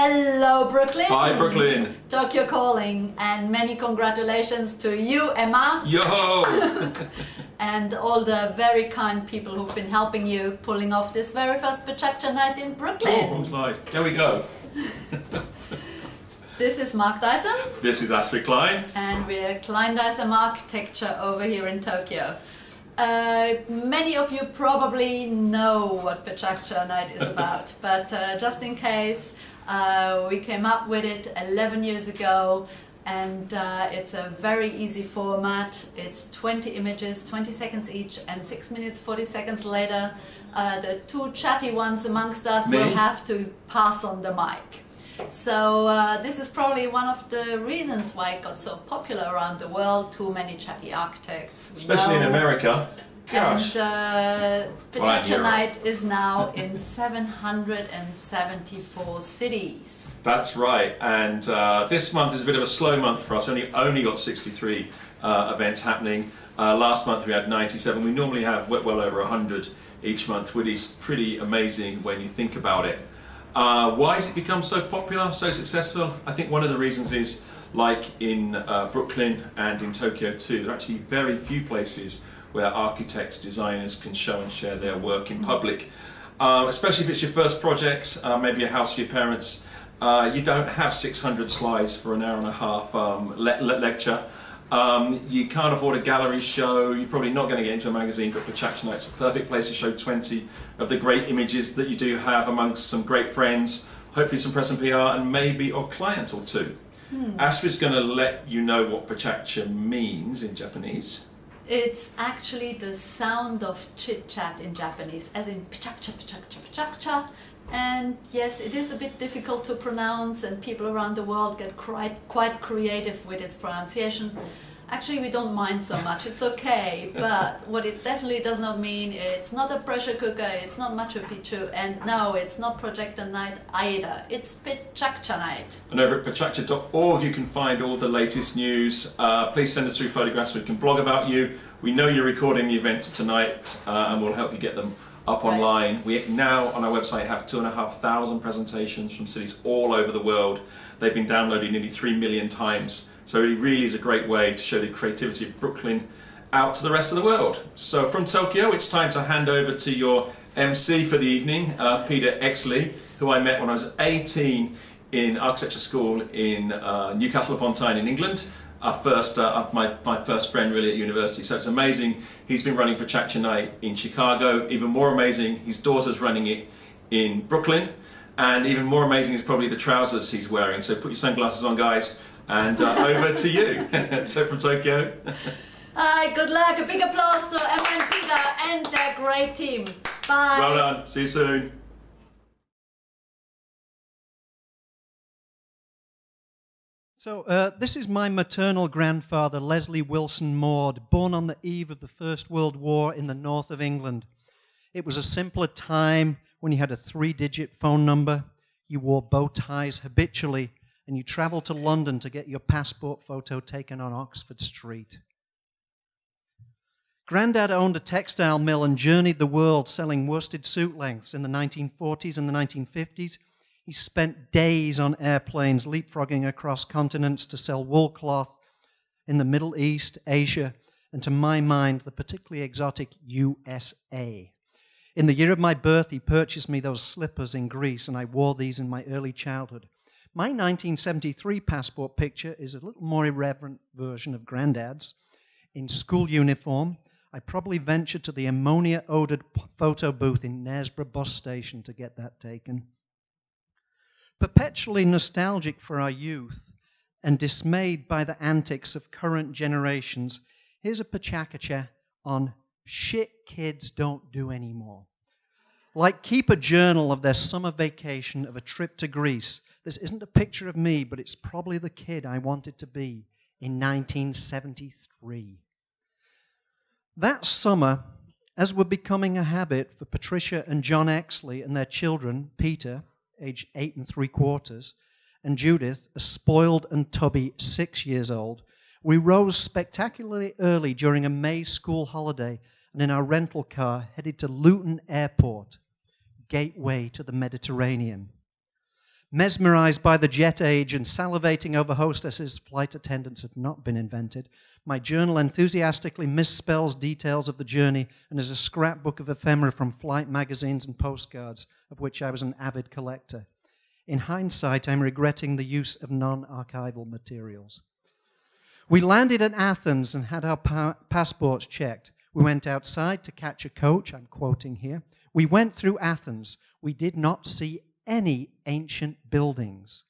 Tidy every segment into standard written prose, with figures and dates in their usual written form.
Hello, Brooklyn. Hi, Brooklyn. Tokyo calling, and many congratulations to you, Emma. Yo! And all the very kind people who've been helping you pulling off this very first Pecha night in Brooklyn. Oh, slide. There we go. This is Mark Dyson. This is Astrid Klein. And we're Klein Dyson Architecture over here in Tokyo. Many of you probably know what Pecha night is about, but just in case, we came up with it 11 years ago, and it's a very easy format. It's 20 images, 20 seconds each, and 6 minutes 40 seconds later the two chatty ones amongst us will have to pass on the mic. So this is probably one of the reasons why it got so popular around the world. Too many chatty architects. Especially in America. Gosh. And Pecha night is now in 774 cities. That's right. And this month is a bit of a slow month for us. We only got 63 events happening. Last month we had 97. We normally have well over 100 each month, which is pretty amazing when you think about it. Why has it become so popular, so successful? I think one of the reasons is, like in Brooklyn and in Tokyo too, there are actually very few places where architects, designers can show and share their work in public. Especially if it's your first project, maybe a house for your parents. You don't have 600 slides for an hour and a half lecture. You can't afford a gallery show. You're probably not going to get into a magazine, but Pecha Night's the perfect place to show 20 of the great images that you do have amongst some great friends, hopefully some press and PR, and maybe a client or two. Astrid's going to let you know what Pecha means in Japanese. It's actually the sound of chit-chat in Japanese, as in Pecha, Pecha, Pecha. And yes, it is a bit difficult to pronounce, and people around the world get quite creative with its pronunciation. Actually, we don't mind so much, it's okay, but what it definitely does not mean, it's not a pressure cooker, it's not Machu Picchu, and no, it's not projector night either, it's Pecha night. And over at pecha.org you can find all the latest news. Please send us through photographs so we can blog about you. We know you're recording the events tonight, and we'll help you get them up online. We now on our website have 2,500 presentations from cities all over the world. They've been downloaded nearly 3 million times. So it really is a great way to show the creativity of Brooklyn out to the rest of the world. So from Tokyo, it's time to hand over to your MC for the evening, Peter Exley, who I met when I was 18 in architecture school in Newcastle upon Tyne in England. My first friend really at university, so it's amazing. He's been running Pecha Night in Chicago. Even more amazing, his daughter's running it in Brooklyn, and even more amazing is probably the trousers he's wearing. So put your sunglasses on, guys, and over to you. So from Tokyo. Hi, good luck. A big applause to Emma and Peter and their great team. Bye. Well done. See you soon. So this is my maternal grandfather, Leslie Wilson Maud, born on the eve of the First World War in the north of England. It was a simpler time when you had a 3-digit phone number, you wore bow ties habitually, and you traveled to London to get your passport photo taken on Oxford Street. Grandad owned a textile mill and journeyed the world selling worsted suit lengths in the 1940s and the 1950s. He spent days on airplanes leapfrogging across continents to sell wool cloth in the Middle East, Asia, and to my mind, the particularly exotic USA. In the year of my birth, he purchased me those slippers in Greece, and I wore these in my early childhood. My 1973 passport picture is a little more irreverent version of Grandad's. In school uniform, I probably ventured to the ammonia-odored photo booth in Knaresborough bus station to get that taken. Perpetually nostalgic for our youth and dismayed by the antics of current generations, here's a Pecha on shit kids don't do anymore. Like keep a journal of their summer vacation of a trip to Greece. This isn't a picture of me, but it's probably the kid I wanted to be in 1973. That summer, as were becoming a habit for Patricia and John Exley and their children, Peter, age 8 3/4, and Judith, a spoiled and tubby 6 years old, we rose spectacularly early during a May school holiday and in our rental car headed to Luton Airport, gateway to the Mediterranean. Mesmerized by the jet age and salivating over hostesses, flight attendants had not been invented, my journal enthusiastically misspells details of the journey and is a scrapbook of ephemera from flight magazines and postcards, of which I was an avid collector. In hindsight, I'm regretting the use of non-archival materials. We landed at Athens and had our passports checked. We went outside to catch a coach, I'm quoting here. We went through Athens. We did not see any ancient buildings.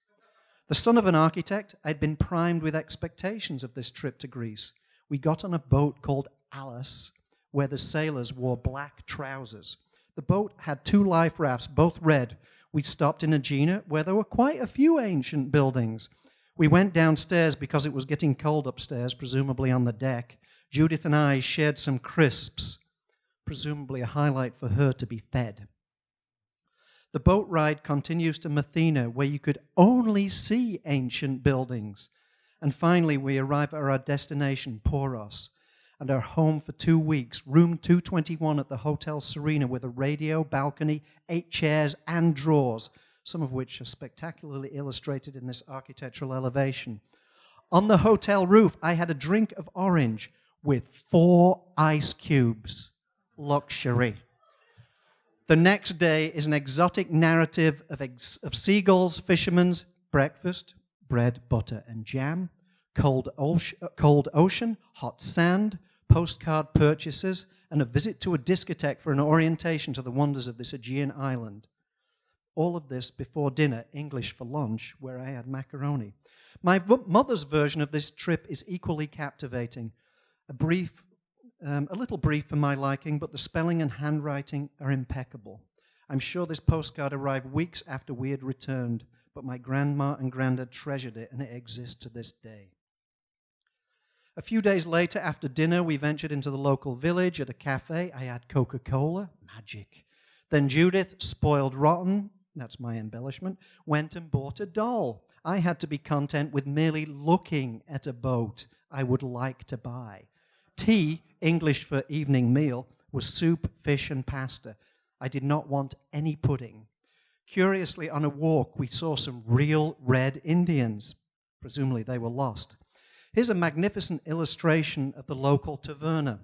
The son of an architect, I'd been primed with expectations of this trip to Greece. We got on a boat called Alice, where the sailors wore black trousers. The boat had 2 life rafts, both red. We stopped in Aegina, where there were quite a few ancient buildings. We went downstairs because it was getting cold upstairs, presumably on the deck. Judith and I shared some crisps, presumably a highlight for her to be fed. The boat ride continues to Methina, where you could only see ancient buildings. And finally, we arrive at our destination, Poros, and are home for 2 weeks, room 221 at the Hotel Serena, with a radio, balcony, 8 chairs, and drawers, some of which are spectacularly illustrated in this architectural elevation. On the hotel roof, I had a drink of orange with 4 ice cubes. Luxury. The next day is an exotic narrative of seagulls, fishermen's breakfast, bread, butter, and jam, cold ocean, hot sand, postcard purchases, and a visit to a discotheque for an orientation to the wonders of this Aegean island. All of this before dinner, English for lunch, where I had macaroni. My mother's version of this trip is equally captivating. A little brief for my liking, but the spelling and handwriting are impeccable. I'm sure this postcard arrived weeks after we had returned, but my grandma and granddad treasured it, and it exists to this day. A few days later, after dinner, we ventured into the local village at a cafe. I had Coca-Cola, magic. Then Judith, spoiled rotten, that's my embellishment, went and bought a doll. I had to be content with merely looking at a boat I would like to buy. Tea, English for evening meal, was soup, fish, and pasta. I did not want any pudding. Curiously, on a walk, we saw some real red Indians. Presumably they were lost. Here's a magnificent illustration of the local taverna.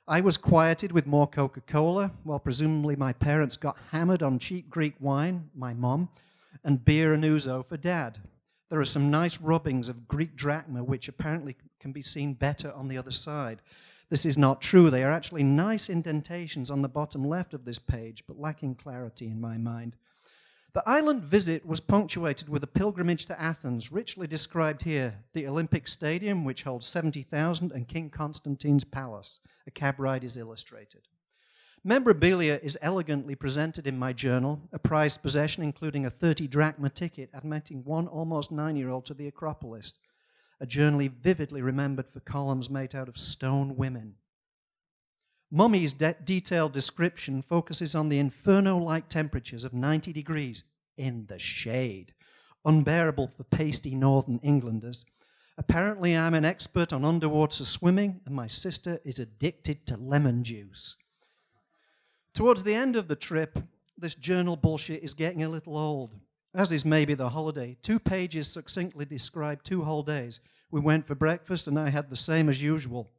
I was quieted with more Coca-Cola, while presumably my parents got hammered on cheap Greek wine, my mom, and beer and ouzo for Dad. There are some nice rubbings of Greek drachma, which apparently can be seen better on the other side. This is not true. They are actually nice indentations on the bottom left of this page, but lacking clarity in my mind. The island visit was punctuated with a pilgrimage to Athens, richly described here, the Olympic Stadium, which holds 70,000, and King Constantine's palace. A cab ride is illustrated. Memorabilia is elegantly presented in my journal, a prized possession including a 30 drachma ticket admitting one almost 9-year-old to the Acropolis, a journey vividly remembered for columns made out of stone women. Mummy's detailed description focuses on the inferno-like temperatures of 90 degrees in the shade, unbearable for pasty northern Englanders. Apparently I'm an expert on underwater swimming, and my sister is addicted to lemon juice. Towards the end of the trip, this journal bullshit is getting a little old, as is maybe the holiday. 2 pages succinctly describe 2 whole days. We went for breakfast, and I had the same as usual.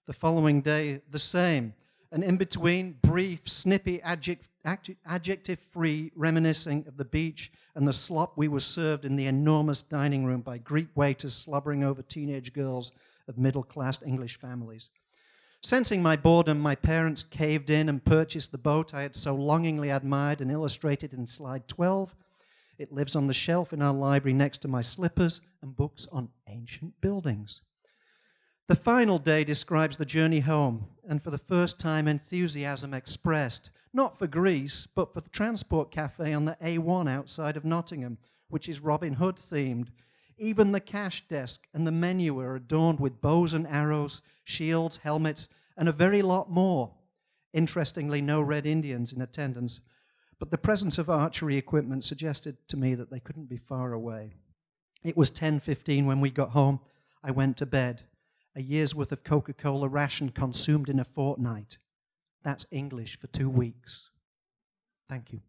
The following day, the same. And in between, brief, snippy, adjective-free reminiscing of the beach and the slop we were served in the enormous dining room by Greek waiters slobbering over teenage girls of middle-class English families. Sensing my boredom, my parents caved in and purchased the boat I had so longingly admired and illustrated in slide 12. It lives on the shelf in our library next to my slippers and books on ancient buildings. The final day describes the journey home, and for the first time enthusiasm expressed, not for Greece, but for the Transport Cafe on the A1 outside of Nottingham, which is Robin Hood themed. Even the cash desk and the menu are adorned with bows and arrows, shields, helmets, and a very lot more. Interestingly, no Red Indians in attendance, but the presence of archery equipment suggested to me that they couldn't be far away. It was 10:15 when we got home. I went to bed. A year's worth of Coca-Cola ration consumed in a fortnight. That's English for 2 weeks. Thank you.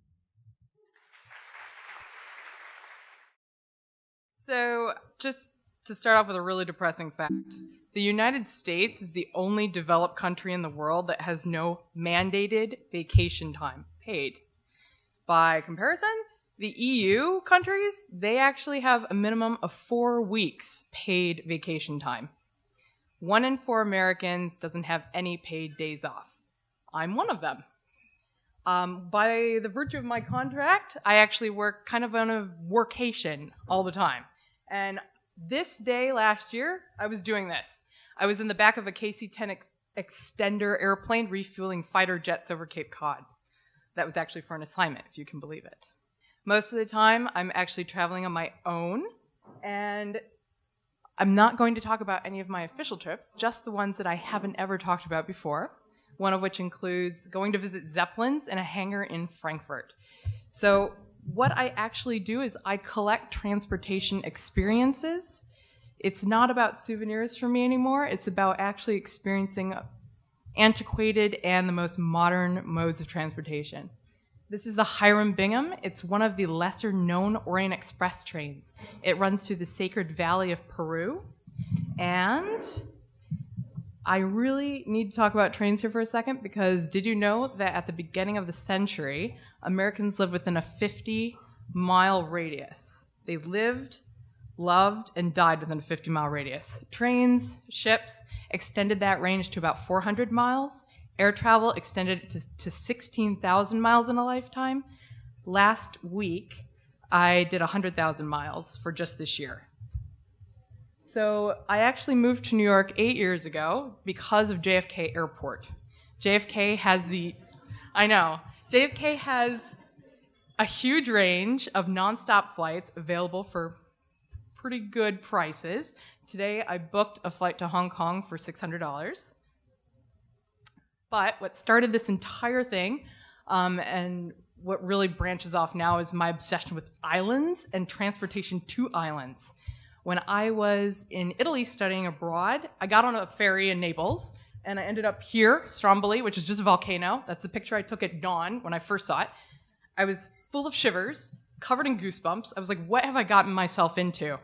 So, just to start off with a really depressing fact, the United States is the only developed country in the world that has no mandated vacation time paid. By comparison, the EU countries, they actually have a minimum of 4 weeks paid vacation time. 1 in 4 Americans doesn't have any paid days off. I'm one of them. By the virtue of my contract, I actually work kind of on a workation all the time. And this day last year, I was doing this. I was in the back of a KC-10 extender airplane refueling fighter jets over Cape Cod. That was actually for an assignment, if you can believe it. Most of the time, I'm actually traveling on my own, and I'm not going to talk about any of my official trips, just the ones that I haven't ever talked about before, one of which includes going to visit Zeppelins in a hangar in Frankfurt. So what I actually do is I collect transportation experiences. It's not about souvenirs for me anymore. It's about actually experiencing antiquated and the most modern modes of transportation. This is the Hiram Bingham. It's one of the lesser-known Orient Express trains. It runs through the Sacred Valley of Peru. And I really need to talk about trains here for a second, because did you know that at the beginning of the century, Americans lived within a 50-mile radius? They lived, loved, and died within a 50-mile radius. Trains, ships extended that range to about 400 miles. Air travel extended it to 16,000 miles in a lifetime. Last week, I did 100,000 miles for just this year. So I actually moved to New York 8 years ago because of JFK Airport. JFK has a huge range of nonstop flights available for pretty good prices. Today, I booked a flight to Hong Kong for $600. But what started this entire thing, and what really branches off now, is my obsession with islands and transportation to islands. When I was in Italy studying abroad, I got on a ferry in Naples, and I ended up here, Stromboli, which is just a volcano. That's the picture I took at dawn when I first saw it. I was full of shivers, covered in goosebumps. I was like, what have I gotten myself into?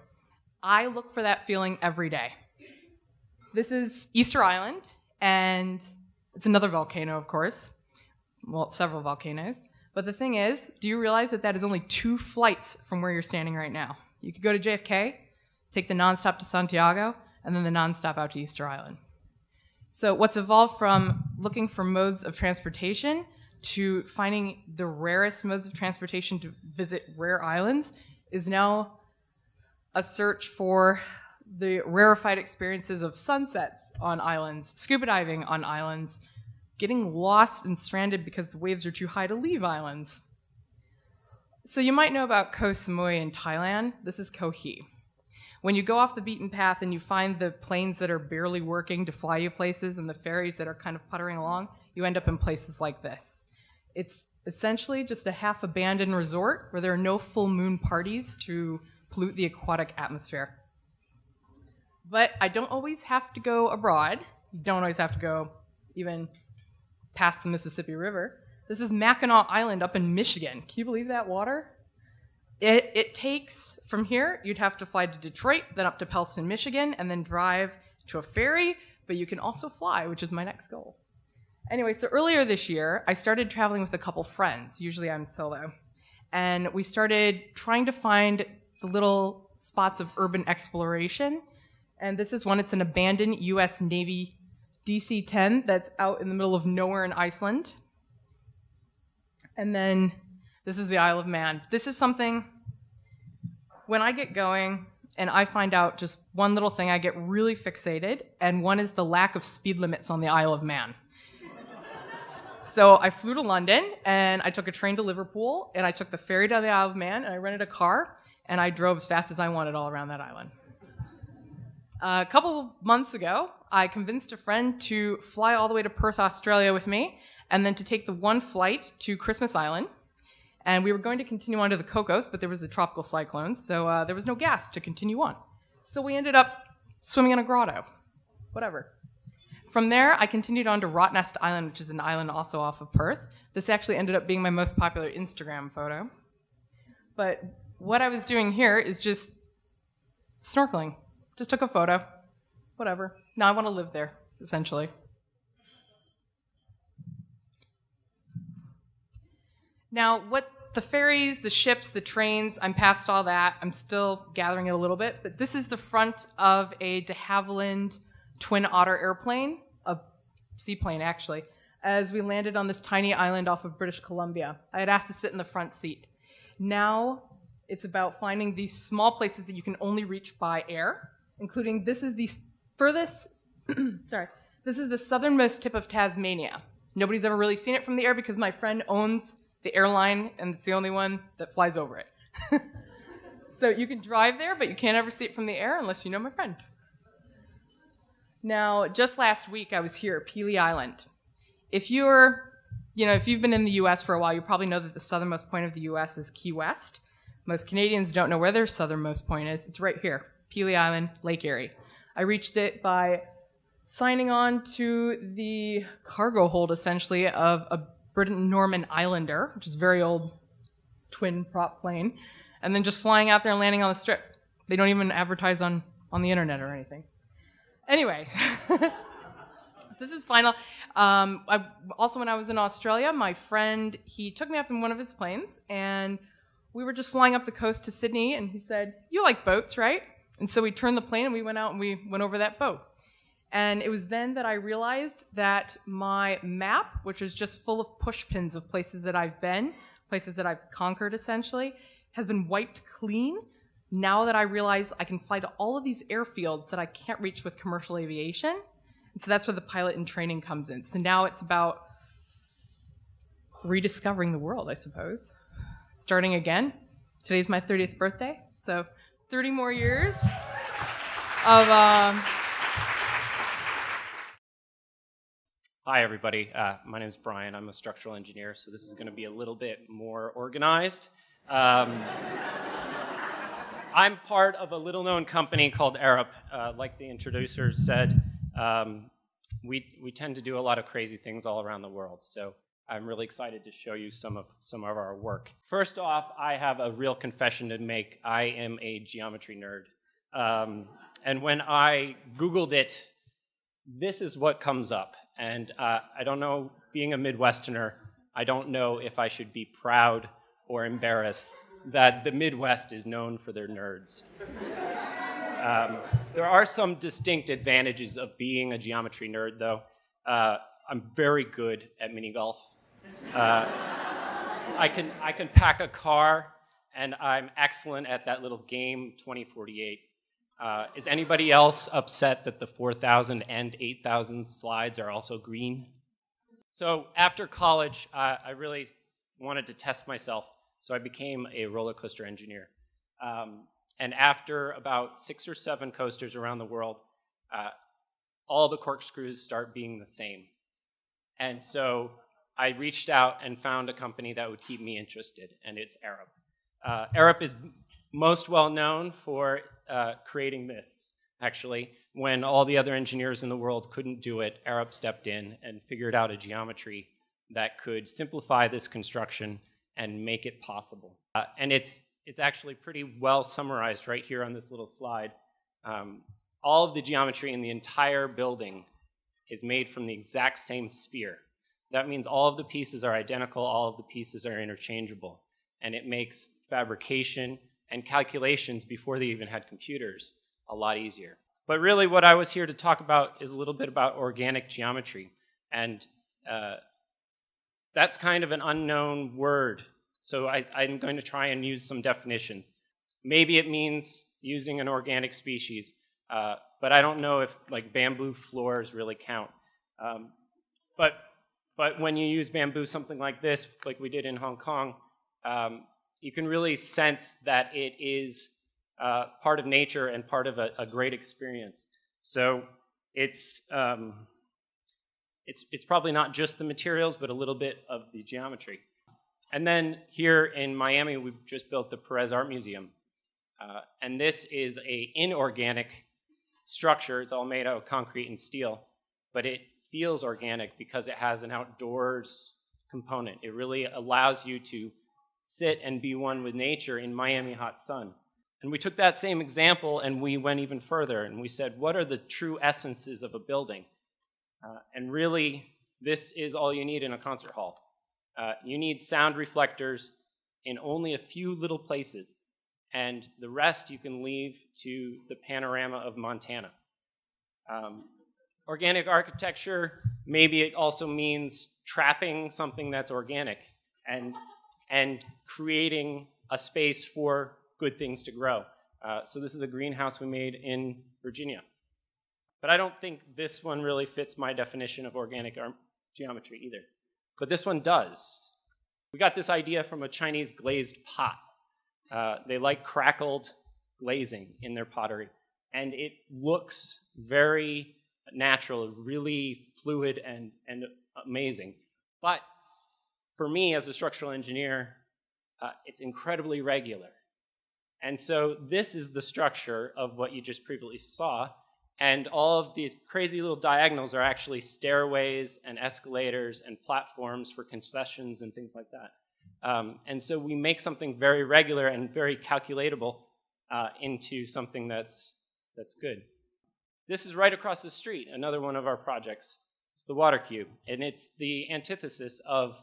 I look for that feeling every day. This is Easter Island, and it's another volcano, of course. Well, several volcanoes. But the thing is, do you realize that that is only 2 flights from where you're standing right now? You could go to JFK, take the nonstop to Santiago, and then the nonstop out to Easter Island. So what's evolved from looking for modes of transportation to finding the rarest modes of transportation to visit rare islands is now a search for the rarefied experiences of sunsets on islands, scuba diving on islands, getting lost and stranded because the waves are too high to leave islands. So you might know about Koh Samui in Thailand. This is Koh Hee. When you go off the beaten path and you find the planes that are barely working to fly you places and the ferries that are kind of puttering along, you end up in places like this. It's essentially just a half-abandoned resort where there are no full moon parties to pollute the aquatic atmosphere. But I don't always have to go abroad. You don't always have to go even past the Mississippi River. This is Mackinac Island up in Michigan. Can you believe that water? It takes, from here, you'd have to fly to Detroit, then up to Pellston, Michigan, and then drive to a ferry, but you can also fly, which is my next goal. Anyway, so earlier this year, I started traveling with a couple friends. Usually I'm solo. And we started trying to find the little spots of urban exploration. And this is one. It's an abandoned U.S. Navy DC-10 that's out in the middle of nowhere in Iceland. And then this is the Isle of Man. This is something, when I get going and I find out just one little thing, I get really fixated, and one is the lack of speed limits on the Isle of Man. So I flew to London, and I took a train to Liverpool, and I took the ferry to the Isle of Man, and I rented a car, and I drove as fast as I wanted all around that island. A couple months ago, I convinced a friend to fly all the way to Perth, Australia with me, and then to take the one flight to Christmas Island. And we were going to continue on to the Cocos, but there was a tropical cyclone, so there was no gas to continue on. So we ended up swimming in a grotto. Whatever. From there, I continued on to Rottnest Island, which is an island also off of Perth. This actually ended up being my most popular Instagram photo. But what I was doing here is just snorkeling. Just took a photo. Whatever. Now I want to live there, essentially. Now, what the ferries, the ships, the trains, I'm past all that. I'm still gathering it a little bit. But this is the front of a de Havilland Twin Otter airplane, a seaplane actually, as we landed on this tiny island off of British Columbia. I had asked to sit in the front seat. Now it's about finding these small places that you can only reach by air, including this is the furthest, this is the southernmost tip of Tasmania. Nobody's ever really seen it from the air because my friend owns the airline, and it's the only one that flies over it. So you can drive there, but you can't ever see it from the air unless you know my friend. Now, just last week, I was here at Pelee Island. If you've been in the U.S. for a while, you probably know that the southernmost point of the U.S. is Key West. Most Canadians don't know where their southernmost point is. It's right here, Pelee Island, Lake Erie. I reached it by signing on to the cargo hold, essentially, of a Britten-Norman Islander, which is a very old twin prop plane, and then just flying out there and landing on the strip. They don't even advertise on the internet or anything. Anyway, this is final. Also, when I was in Australia, my friend, he took me up in one of his planes, and we were just flying up the coast to Sydney, and he said, "You like boats, right?" And so we turned the plane, and we went out, and we went over that boat. And it was then that I realized that my map, which is just full of push pins of places that I've been, places that I've conquered essentially, has been wiped clean now that I realize I can fly to all of these airfields that I can't reach with commercial aviation. And so that's where the pilot in training comes in. So now it's about rediscovering the world, I suppose. Starting again. Today's my 30th birthday, so 30 more years of... Hi, everybody. My name is Brian. I'm a structural engineer, so this is going to be a little bit more organized. I'm part of a little-known company called Arup. Like the introducer said, we tend to do a lot of crazy things all around the world, so I'm really excited to show you some of our work. First off, I have a real confession to make. I am a geometry nerd. And when I Googled it, this is what comes up. And I don't know, being a Midwesterner, I don't know if I should be proud or embarrassed that the Midwest is known for their nerds. There are some distinct advantages of being a geometry nerd, though. I'm very good at mini golf. I can pack a car, and I'm excellent at that little game, 2048. Is anybody else upset that the 4,000 and 8,000 slides are also green? So after college, I really wanted to test myself, so I became a roller coaster engineer. And after about 6 or 7 coasters around the world, all the corkscrews start being the same. And so I reached out and found a company that would keep me interested, and it's Arup. Arup is most well known for creating this, actually. When all the other engineers in the world couldn't do it, Arup stepped in and figured out a geometry that could simplify this construction and make it possible. And it's actually pretty well summarized right here on this little slide. All of the geometry in the entire building is made from the exact same sphere. That means all of the pieces are identical, all of the pieces are interchangeable, and it makes fabrication and calculations before they even had computers a lot easier. But really what I was here to talk about is a little bit about organic geometry, and that's kind of an unknown word, so I'm going to try and use some definitions. Maybe it means using an organic species, but I don't know if like bamboo floors really count. But when you use bamboo, something like this, like we did in Hong Kong, you can really sense that it is part of nature and part of a great experience. So it's probably not just the materials, but a little bit of the geometry. And then here in Miami, we've just built the Perez Art Museum. And this is an inorganic structure. It's all made out of concrete and steel, but it feels organic because it has an outdoors component. It really allows you to sit and be one with nature in Miami hot sun. And we took that same example and we went even further and we said, what are the true essences of a building? And really, this is all you need in a concert hall. You need sound reflectors in only a few little places, and the rest you can leave to the panorama of Montana. Organic architecture, maybe it also means trapping something that's organic and creating a space for good things to grow. So this is a greenhouse we made in Virginia. But I don't think this one really fits my definition of organic geometry either. But this one does. We got this idea from a Chinese glazed pot. They like crackled glazing in their pottery. And it looks very natural, really fluid and amazing. But for me as a structural engineer, it's incredibly regular. And so this is the structure of what you just previously saw. And all of these crazy little diagonals are actually stairways and escalators and platforms for concessions and things like that. And so we make something very regular and very calculatable into something that's good. This is right across the street, another one of our projects. It's the water cube, and it's the antithesis of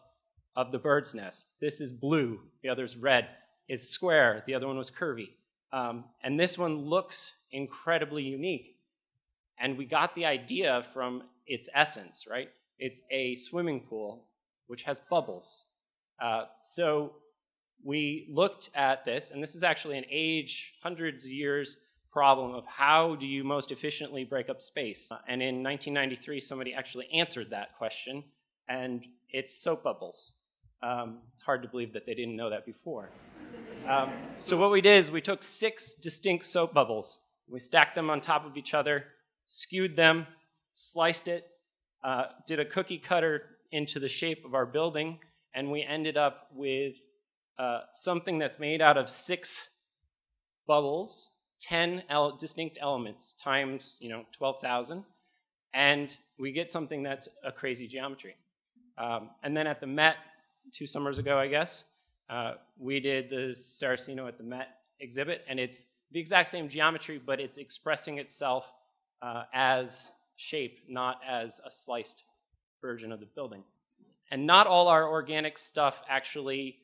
the bird's nest. This is blue, the other's red. It's square, the other one was curvy. And this one looks incredibly unique. And we got the idea from its essence, right? It's a swimming pool which has bubbles. So we looked at this, and this is actually an age, hundreds of years problem of how do you most efficiently break up space. And in 1993, somebody actually answered that question, and it's soap bubbles. It's hard to believe that they didn't know that before. So what we did is we took 6 distinct soap bubbles. We stacked them on top of each other, skewed them, sliced it, did a cookie cutter into the shape of our building, and we ended up with something that's made out of 6 bubbles, 10 distinct elements times 12,000, and we get something that's a crazy geometry. And then at the Met 2 summers ago, I guess, we did the Saraceno at the Met exhibit, and it's the exact same geometry, but it's expressing itself as shape, not as a sliced version of the building. And not all our organic stuff actually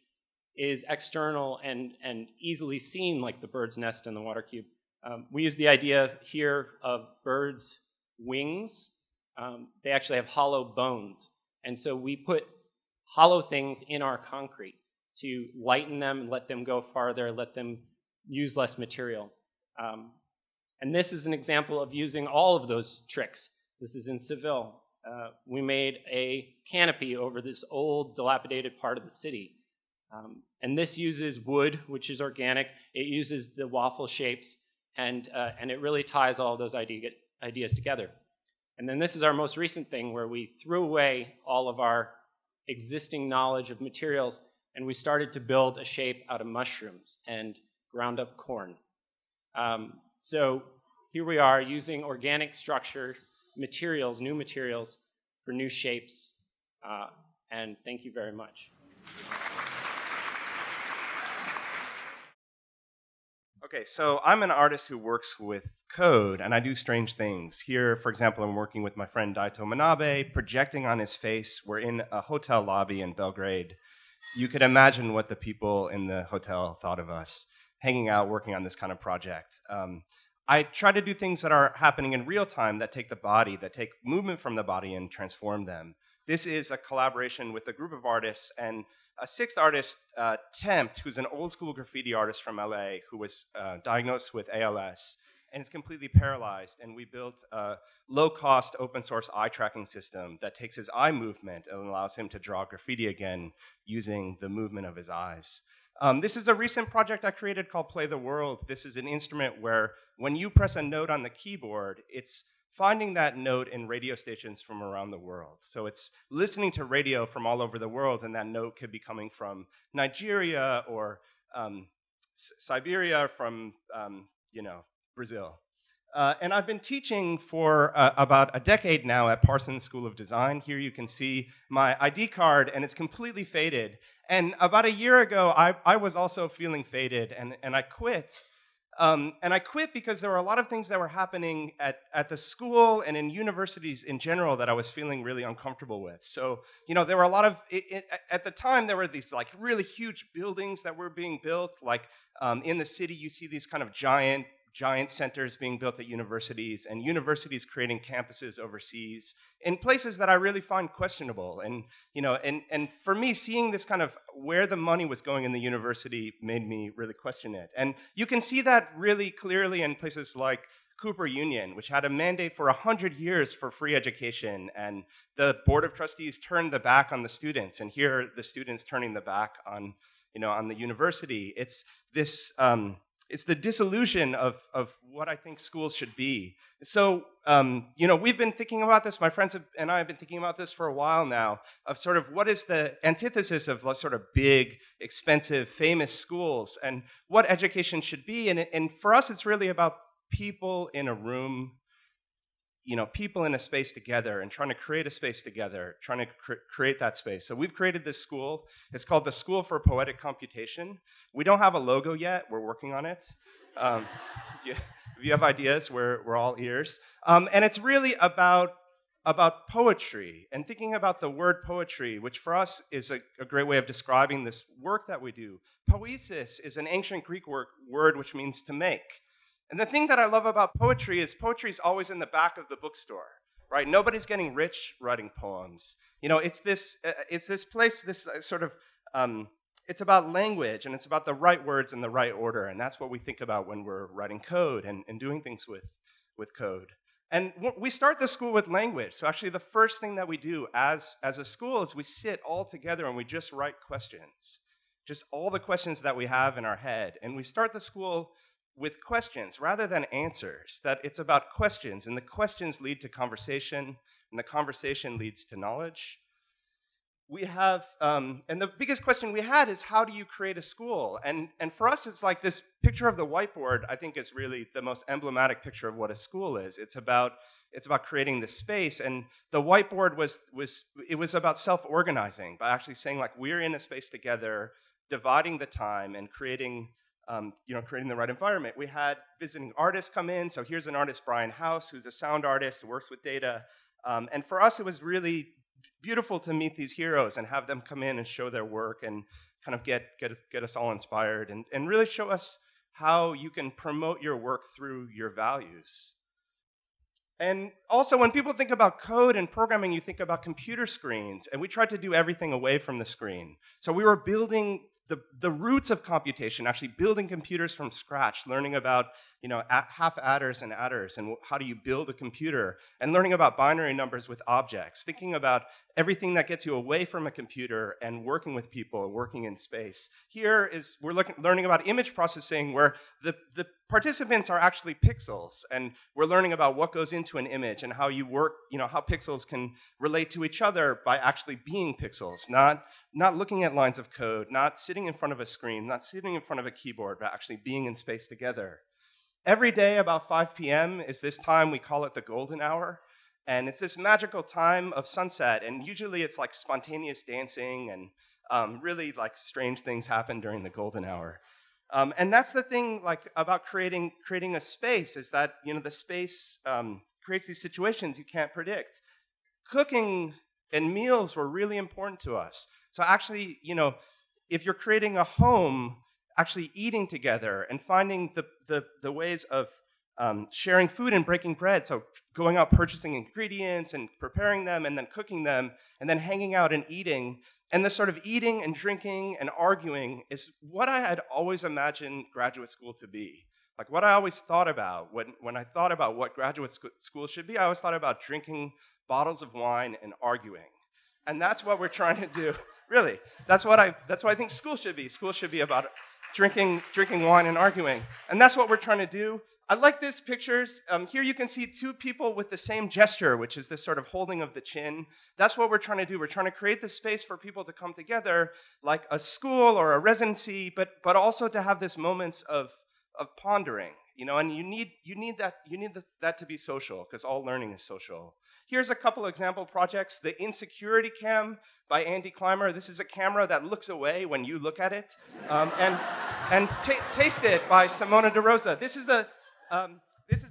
is external and easily seen like the bird's nest and the water cube. We use the idea here of birds' wings. They actually have hollow bones. And so we put hollow things in our concrete to lighten them, let them go farther, let them use less material. And this is an example of using all of those tricks. This is in Seville. We made a canopy over this old, dilapidated part of the city. And this uses wood, which is organic. It uses the waffle shapes, and it really ties all those ideas together. And then this is our most recent thing where we threw away all of our existing knowledge of materials, and we started to build a shape out of mushrooms and ground up corn. So here we are using organic structure, materials, new materials for new shapes, and thank you very much. Okay, so I'm an artist who works with code, and I do strange things. Here, for example, I'm working with my friend Daito Manabe, projecting on his face. We're in a hotel lobby in Belgrade. You could imagine what the people in the hotel thought of us, hanging out, working on this kind of project. I try to do things that are happening in real time, that take the body, that take movement from the body and transform them. This is a collaboration with a group of artists, and a 6th artist, Tempt, who's an old school graffiti artist from LA who was diagnosed with ALS and is completely paralyzed. And we built a low-cost open source eye tracking system that takes his eye movement and allows him to draw graffiti again using the movement of his eyes. This is a recent project I created called Play the World. This is an instrument where when you press a note on the keyboard, it's finding that note in radio stations from around the world. So it's listening to radio from all over the world, and that note could be coming from Nigeria or Siberia, from Brazil. And I've been teaching for about a decade now at Parsons School of Design. Here you can see my ID card, and it's completely faded. And about a year ago, I was also feeling faded, and I quit And I quit because there were a lot of things that were happening at the school and in universities in general that I was feeling really uncomfortable with. So, there were a lot of, at the time, there were these like really huge buildings that were being built. Like in the city, you see these kind of giant centers being built at universities, and universities creating campuses overseas in places that I really find questionable. And and for me, seeing this kind of where the money was going in the university made me really question it. And you can see that really clearly in places like Cooper Union, which had a mandate for 100 years for free education, and the board of trustees turned the back on the students, and here are the students turning the back on on the university. It's this. It's the disillusion of what I think schools should be. So, we've been thinking about this, my friends and I have been thinking about this for a while now, of sort of what is the antithesis of sort of big, expensive, famous schools, and what education should be. And for us, it's really about people in a room, people in a space together, and trying to create a space together, trying to create that space. So we've created this school. It's called the School for Poetic Computation. We don't have a logo yet. We're working on it. If you have ideas, we're all ears. And it's really about poetry and thinking about the word poetry, which for us is a great way of describing this work that we do. Poesis is an ancient Greek word which means to make. And the thing that I love about poetry is always in the back of the bookstore, right? Nobody's getting rich writing poems. It's this place, this sort of, it's about language, and it's about the right words in the right order, and that's what we think about when we're writing code and doing things with code. And we start the school with language. So actually the first thing that we do as a school is we sit all together and we just write questions, just all the questions that we have in our head. And we start the school with questions rather than answers, that it's about questions, and the questions lead to conversation, and the conversation leads to knowledge. We have, and the biggest question we had is, how do you create a school? And for us, it's like this picture of the whiteboard, I think, is really the most emblematic picture of what a school is. It's about creating this space, and the whiteboard was about self-organizing, by actually saying, like, we're in a space together, dividing the time and creating the right environment. We had visiting artists come in. So here's an artist, Brian House, who's a sound artist who works with data. And for us, it was really beautiful to meet these heroes and have them come in and show their work and kind of get us all inspired and really show us how you can promote your work through your values. And also, when people think about code and programming, you think about computer screens. And we tried to do everything away from the screen. So we were building the roots of computation, actually building computers from scratch, learning about half adders and adders, and how do you build a computer, and learning about binary numbers with objects, thinking about everything that gets you away from a computer and working with people and working in space. Here we're learning about image processing, where the participants are actually pixels, and we're learning about what goes into an image and how you work, how pixels can relate to each other by actually being pixels, not looking at lines of code, not sitting in front of a screen, not sitting in front of a keyboard, but actually being in space together. Every day about 5 p.m. is this time, we call it the golden hour, and it's this magical time of sunset, and usually it's like spontaneous dancing, and really like strange things happen during the golden hour. And that's the thing, like, about creating a space, is that the space creates these situations you can't predict. Cooking and meals were really important to us. So actually, if you're creating a home, actually eating together and finding the ways of sharing food and breaking bread, so going out purchasing ingredients and preparing them and then cooking them and then hanging out and eating. And this sort of eating and drinking and arguing is what I had always imagined graduate school to be. Like, what I always thought about when I thought about what graduate school should be, I always thought about drinking bottles of wine and arguing. And that's what we're trying to do. Really, that's what I think school should be. School should be about drinking wine and arguing. And that's what we're trying to do. I like these pictures. Here you can see two people with the same gesture, which is this sort of holding of the chin. That's what we're trying to do. We're trying to create this space for people to come together, like a school or a residency, but also to have this moments of pondering. And you need that to be social, because all learning is social. Here's a couple example projects. The Insecurity Cam by Andy Clymer. This is a camera that looks away when you look at it. And Taste It by Simona De Rosa. This is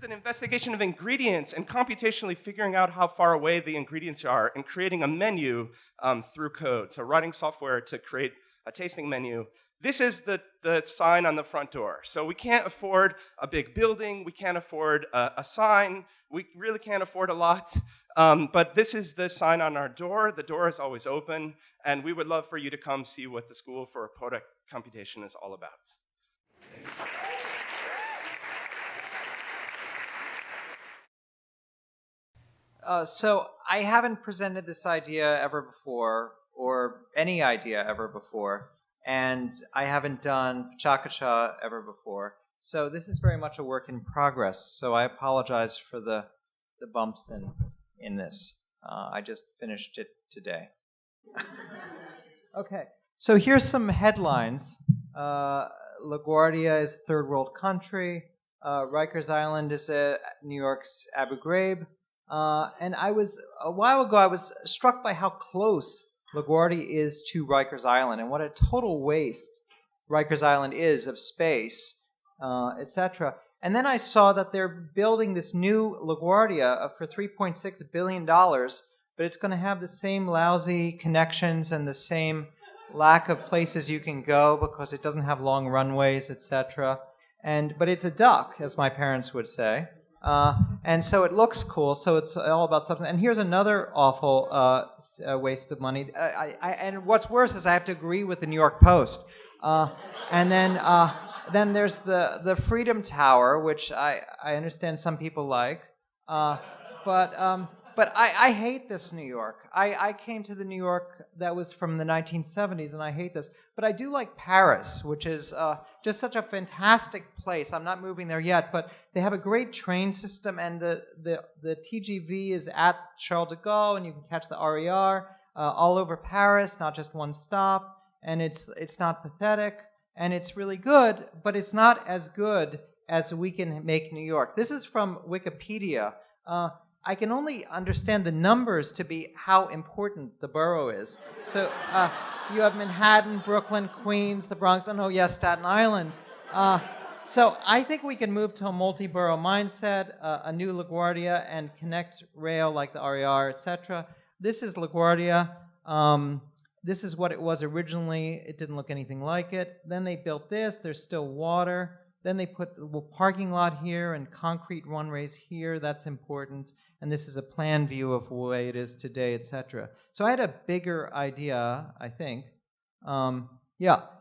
an investigation of ingredients and computationally figuring out how far away the ingredients are and creating a menu through code. So writing software to create a tasting menu. This is the sign on the front door. So we can't afford a big building. We can't afford a sign. We really can't afford a lot. But this is the sign on our door. The door is always open. And we would love for you to come see what the School for Product Computation is all about. So I haven't presented this idea ever before, or any idea ever before, and I haven't done Pecha ever before. So this is very much a work in progress. So I apologize for the bumps in this. I just finished it today. Okay, so here's some headlines. LaGuardia is a third world country. Rikers Island is New York's Abu Ghraib. And a while ago, I was struck by how close LaGuardia is to Rikers Island and what a total waste Rikers Island is of space, etc. And then I saw that they're building this new LaGuardia for $3.6 billion, but it's going to have the same lousy connections and the same lack of places you can go because it doesn't have long runways, etc. But it's a duck, as my parents would say. And so it looks cool, so it's all about substance. And here's another awful waste of money. And what's worse is I have to agree with the New York Post. And then there's the Freedom Tower, which I understand some people like. But I hate this New York. I came to the New York that was from the 1970s, and I hate this. But I do like Paris, which is just such a fantastic place. I'm not moving there yet, but they have a great train system, and the TGV is at Charles de Gaulle, and you can catch the RER all over Paris, not just one stop. And it's not pathetic, and it's really good, but it's not as good as we can make New York. This is from Wikipedia. I can only understand the numbers to be how important the borough is. So you have Manhattan, Brooklyn, Queens, the Bronx, and Staten Island. So I think we can move to a multi-borough mindset, a new LaGuardia, and connect rail like the RER, etc. This is LaGuardia. This is what it was originally. It didn't look anything like it. Then they built this. There's still water. Then they put a parking lot here and concrete runways here. That's important. And this is a plan view of the way it is today, etc. So I had a bigger idea, I think.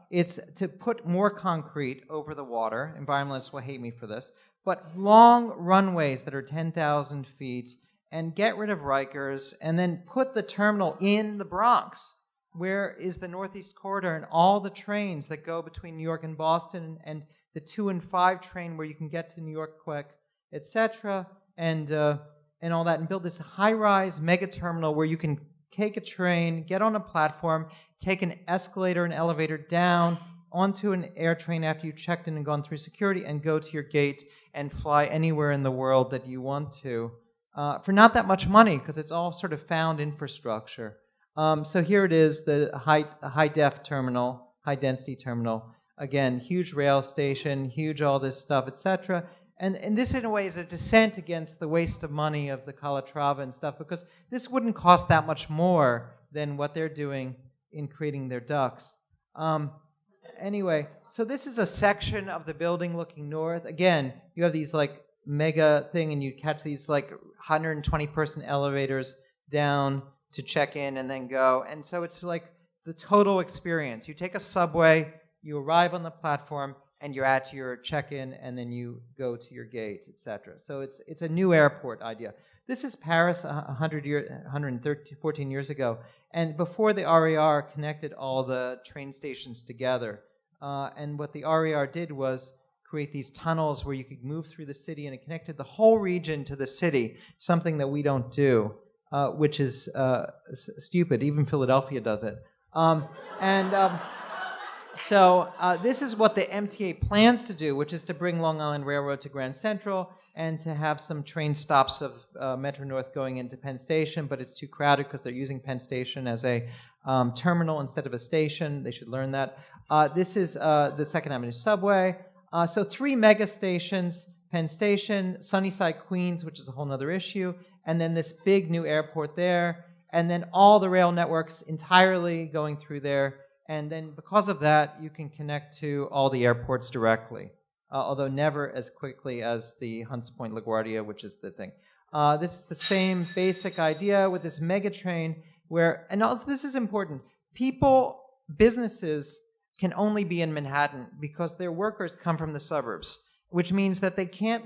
It's to put more concrete over the water. Environmentalists will hate me for this. But long runways that are 10,000 feet, and get rid of Rikers, and then put the terminal in the Bronx, where is the Northeast Corridor and all the trains that go between New York and Boston, and the 2 and 5 train where you can get to New York quick, etc., and all that, and build this high-rise mega terminal where you can take a train, get on a platform, take an escalator and elevator down onto an air train after you checked in and gone through security, and go to your gate and fly anywhere in the world that you want to for not that much money, because it's all sort of found infrastructure. So here it is, the high-def terminal, high-density terminal. Again, huge rail station, huge all this stuff, etc. And this, in a way, is a dissent against the waste of money of the Calatrava and stuff, because this wouldn't cost that much more than what they're doing in creating their ducts. Anyway, so this is a section of the building looking north. Again, you have these like mega thing, and you catch these like 120-person elevators down to check in and then go. And so it's like the total experience. You take a subway, you arrive on the platform, and you're at your check-in, and then you go to your gate, etc. So it's a new airport idea. This is Paris 114 years ago, and before the RER connected all the train stations together. And what the RER did was create these tunnels where you could move through the city, and it connected the whole region to the city, something that we don't do, which is stupid. Even Philadelphia does it. So this is what the MTA plans to do, which is to bring Long Island Railroad to Grand Central and to have some train stops of Metro North going into Penn Station, but it's too crowded because they're using Penn Station as a terminal instead of a station. They should learn that. This is the Second Avenue subway. So 3 mega stations, Penn Station, Sunnyside, Queens, which is a whole other issue, and then this big new airport there, and then all the rail networks entirely going through there. And then because of that, you can connect to all the airports directly, although never as quickly as the Hunts Point LaGuardia, which is the thing. This is the same basic idea with this mega train where, and also this is important, people, businesses can only be in Manhattan because their workers come from the suburbs, which means that they can't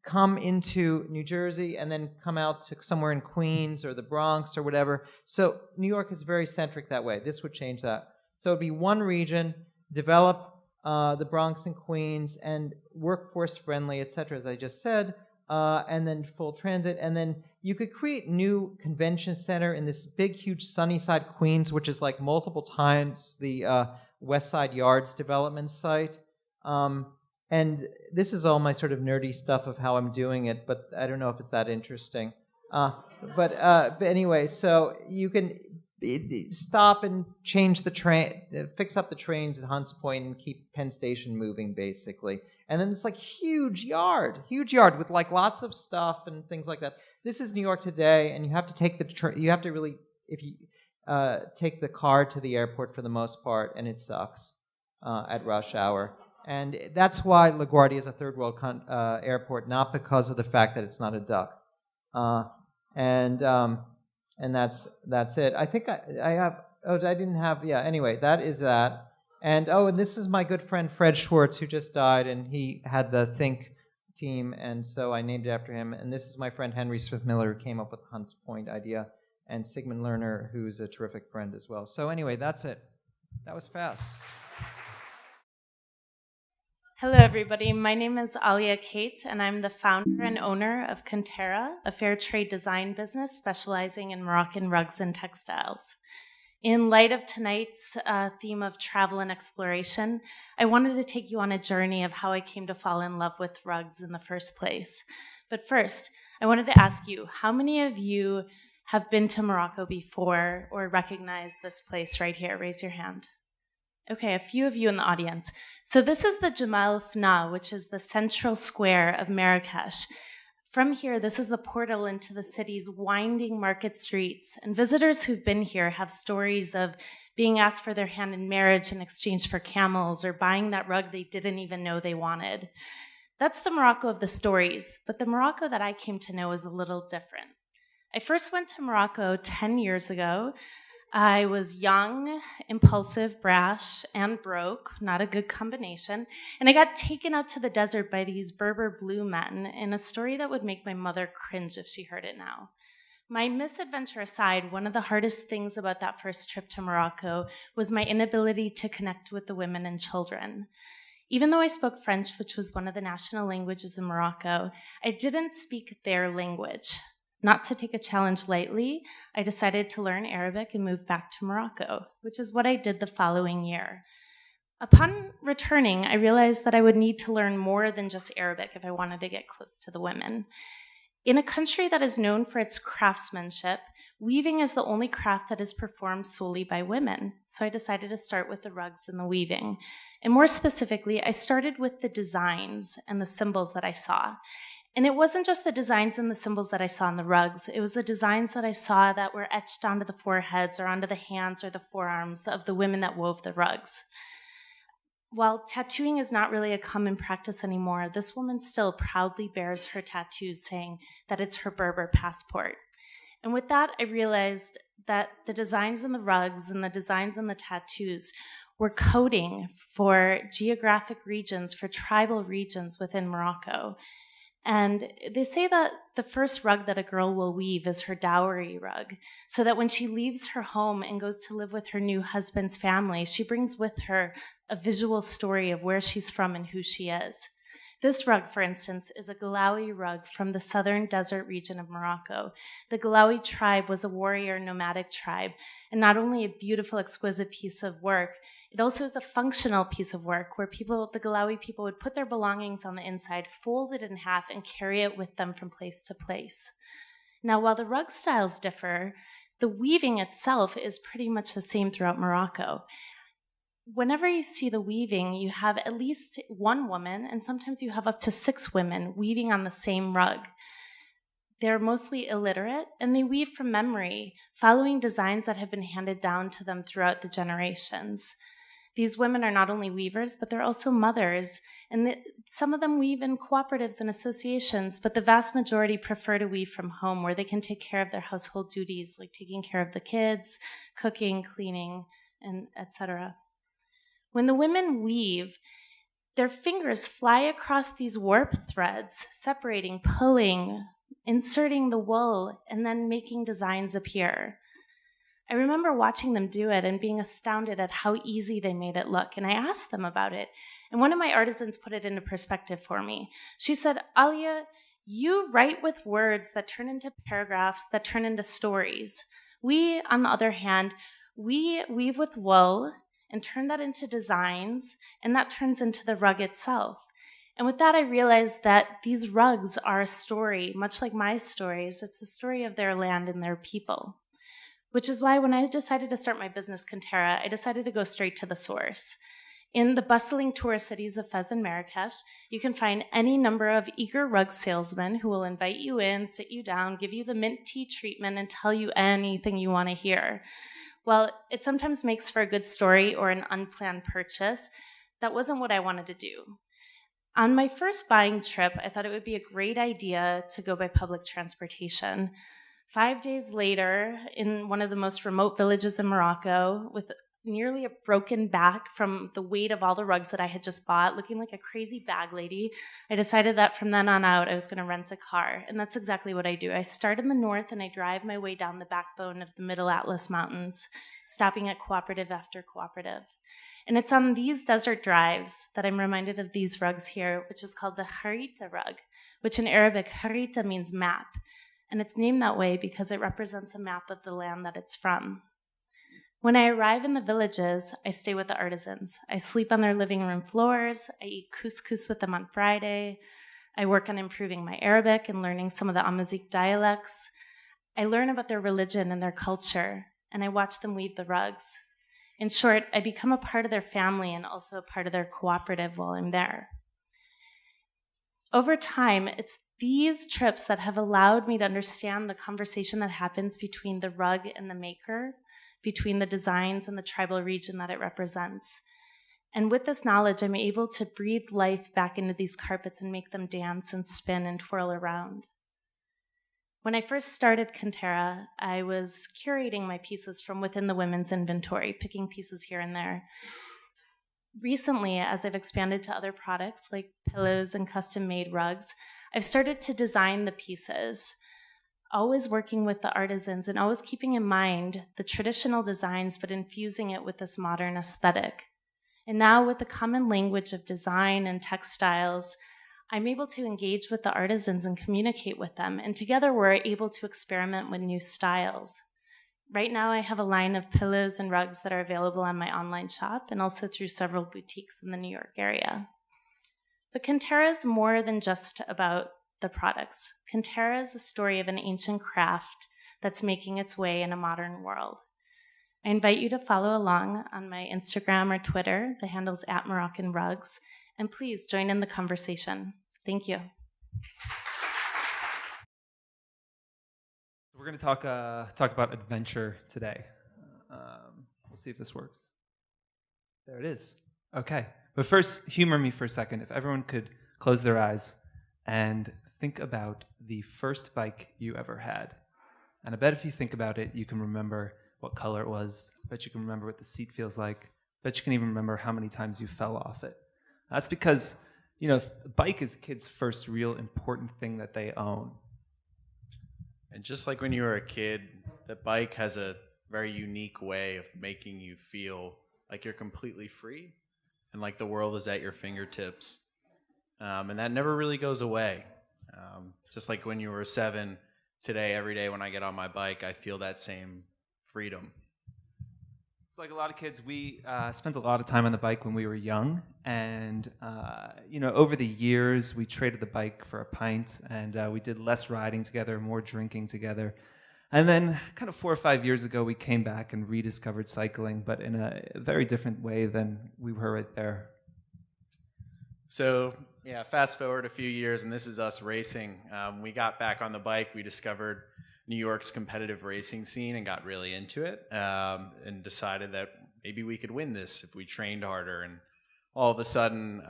come into New Jersey and then come out to somewhere in Queens or the Bronx or whatever. So New York is very centric that way. This would change that. So it'd be one region, develop the Bronx and Queens, and workforce friendly, et cetera, as I just said, and then full transit. And then you could create new convention center in this big, huge Sunnyside, Queens, which is like multiple times the West Side Yards development site. And this is all my sort of nerdy stuff of how I'm doing it, but I don't know if it's that interesting. But anyway, so you can stop and change the train, fix up the trains at Hunts Point and keep Penn Station moving, basically. And then it's like huge yard with like lots of stuff and things like that. This is New York today, and you have to take you have to really, if you take the car to the airport for the most part, and it sucks at rush hour. And that's why LaGuardia is a third world airport, not because of the fact that it's not a duck. And that's it. I think I have. Oh, I didn't have. Yeah. Anyway, that is that. And this is my good friend Fred Schwartz, who just died, and he had the Think team, and so I named it after him. And this is my friend Henry Smith Miller, who came up with the Hunts Point idea, and Sigmund Lerner, who's a terrific friend as well. So anyway, that's it. That was fast. Hello, everybody. My name is Alia Kate, and I'm the founder and owner of Cantera, a fair trade design business specializing in Moroccan rugs and textiles. In light of tonight's theme of travel and exploration, I wanted to take you on a journey of how I came to fall in love with rugs in the first place. But first, I wanted to ask you, how many of you have been to Morocco before or recognize this place right here? Raise your hand. Okay, a few of you in the audience. So this is the Jemal Fna, which is the central square of Marrakesh. From here, this is the portal into the city's winding market streets, and visitors who've been here have stories of being asked for their hand in marriage in exchange for camels, or buying that rug they didn't even know they wanted. That's the Morocco of the stories, but the Morocco that I came to know is a little different. I first went to Morocco 10 years ago. I was young, impulsive, brash, and broke, not a good combination, and I got taken out to the desert by these Berber blue men in a story that would make my mother cringe if she heard it now. My misadventure aside, one of the hardest things about that first trip to Morocco was my inability to connect with the women and children. Even though I spoke French, which was one of the national languages in Morocco, I didn't speak their language. Not to take a challenge lightly, I decided to learn Arabic and move back to Morocco, which is what I did the following year. Upon returning, I realized that I would need to learn more than just Arabic if I wanted to get close to the women. In a country that is known for its craftsmanship, weaving is the only craft that is performed solely by women, so I decided to start with the rugs and the weaving. And more specifically, I started with the designs and the symbols that I saw. And it wasn't just the designs and the symbols that I saw on the rugs. It was the designs that I saw that were etched onto the foreheads or onto the hands or the forearms of the women that wove the rugs. While tattooing is not really a common practice anymore, this woman still proudly bears her tattoos, saying that it's her Berber passport. And with that, I realized that the designs in the rugs and the designs in the tattoos were coding for geographic regions, for tribal regions within Morocco. And they say that the first rug that a girl will weave is her dowry rug, so that when she leaves her home and goes to live with her new husband's family, she brings with her a visual story of where she's from and who she is. This rug, for instance, is a Galawi rug from the southern desert region of Morocco. The Galawi tribe was a warrior nomadic tribe, and not only a beautiful, exquisite piece of work, it also is a functional piece of work where the Galawi people would put their belongings on the inside, fold it in half, and carry it with them from place to place. Now, while the rug styles differ, the weaving itself is pretty much the same throughout Morocco. Whenever you see the weaving, you have at least one woman, and sometimes you have up to 6 women weaving on the same rug. They're mostly illiterate, and they weave from memory, following designs that have been handed down to them throughout the generations. These women are not only weavers, but they're also mothers, and some of them weave in cooperatives and associations, but the vast majority prefer to weave from home, where they can take care of their household duties, like taking care of the kids, cooking, cleaning, and etc. When the women weave, their fingers fly across these warp threads, separating, pulling, inserting the wool, and then making designs appear. I remember watching them do it and being astounded at how easy they made it look, and I asked them about it. And one of my artisans put it into perspective for me. She said, "Alia, you write with words that turn into paragraphs, that turn into stories. We, on the other hand, we weave with wool and turn that into designs, and that turns into the rug itself." And with that, I realized that these rugs are a story, much like my stories. It's the story of their land and their people. Which is why when I decided to start my business, Kucha, I decided to go straight to the source. In the bustling tourist cities of Fez and Marrakesh, you can find any number of eager rug salesmen who will invite you in, sit you down, give you the mint tea treatment, and tell you anything you want to hear. While it sometimes makes for a good story or an unplanned purchase, that wasn't what I wanted to do. On my first buying trip, I thought it would be a great idea to go by public transportation. 5 days later, in one of the most remote villages in Morocco, with nearly a broken back from the weight of all the rugs that I had just bought, looking like a crazy bag lady, I decided that from then on out, I was going to rent a car. And that's exactly what I do. I start in the north and I drive my way down the backbone of the Middle Atlas Mountains, stopping at cooperative after cooperative. And it's on these desert drives that I'm reminded of these rugs here, which is called the Harita rug, which in Arabic, Harita means map. And it's named that way because it represents a map of the land that it's from. When I arrive in the villages, I stay with the artisans. I sleep on their living room floors. I eat couscous with them on Friday. I work on improving my Arabic and learning some of the Amazigh dialects. I learn about their religion and their culture, and I watch them weave the rugs. In short, I become a part of their family and also a part of their cooperative while I'm there. Over time, it's these trips that have allowed me to understand the conversation that happens between the rug and the maker, between the designs and the tribal region that it represents. And with this knowledge, I'm able to breathe life back into these carpets and make them dance and spin and twirl around. When I first started Kucha, I was curating my pieces from within the women's inventory, picking pieces here and there. Recently, as I've expanded to other products like pillows and custom-made rugs, I've started to design the pieces, always working with the artisans and always keeping in mind the traditional designs, but infusing it with this modern aesthetic. And now with the common language of design and textiles, I'm able to engage with the artisans and communicate with them, and together we're able to experiment with new styles. Right now I have a line of pillows and rugs that are available on my online shop and also through several boutiques in the New York area. But Kucha is more than just about the products. Kucha is a story of an ancient craft that's making its way in a modern world. I invite you to follow along on my Instagram or Twitter. The handle's @MoroccanRugs, and please join in the conversation. Thank you. We're going to talk about adventure today. We'll see if this works. There it is. Okay. But first, humor me for a second. If everyone could close their eyes and think about the first bike you ever had. And I bet if you think about it, you can remember what color it was. I bet you can remember what the seat feels like. I bet you can even remember how many times you fell off it. That's because, a bike is a kid's first real important thing that they own. And just like when you were a kid, the bike has a very unique way of making you feel like you're completely free and like the world is at your fingertips. and that never really goes away. Just like when you were 7, today, every day when I get on my bike, I feel that same freedom. It's like a lot of kids, we spent a lot of time on the bike when we were young, and over the years, we traded the bike for a pint, and we did less riding together, more drinking together. And then kind of 4 or 5 years ago, we came back and rediscovered cycling, but in a very different way than we were right there. So, yeah, fast forward a few years, and this is us racing. We got back on the bike. We discovered New York's competitive racing scene and got really into it, and decided that maybe we could win this if we trained harder. And all of a sudden,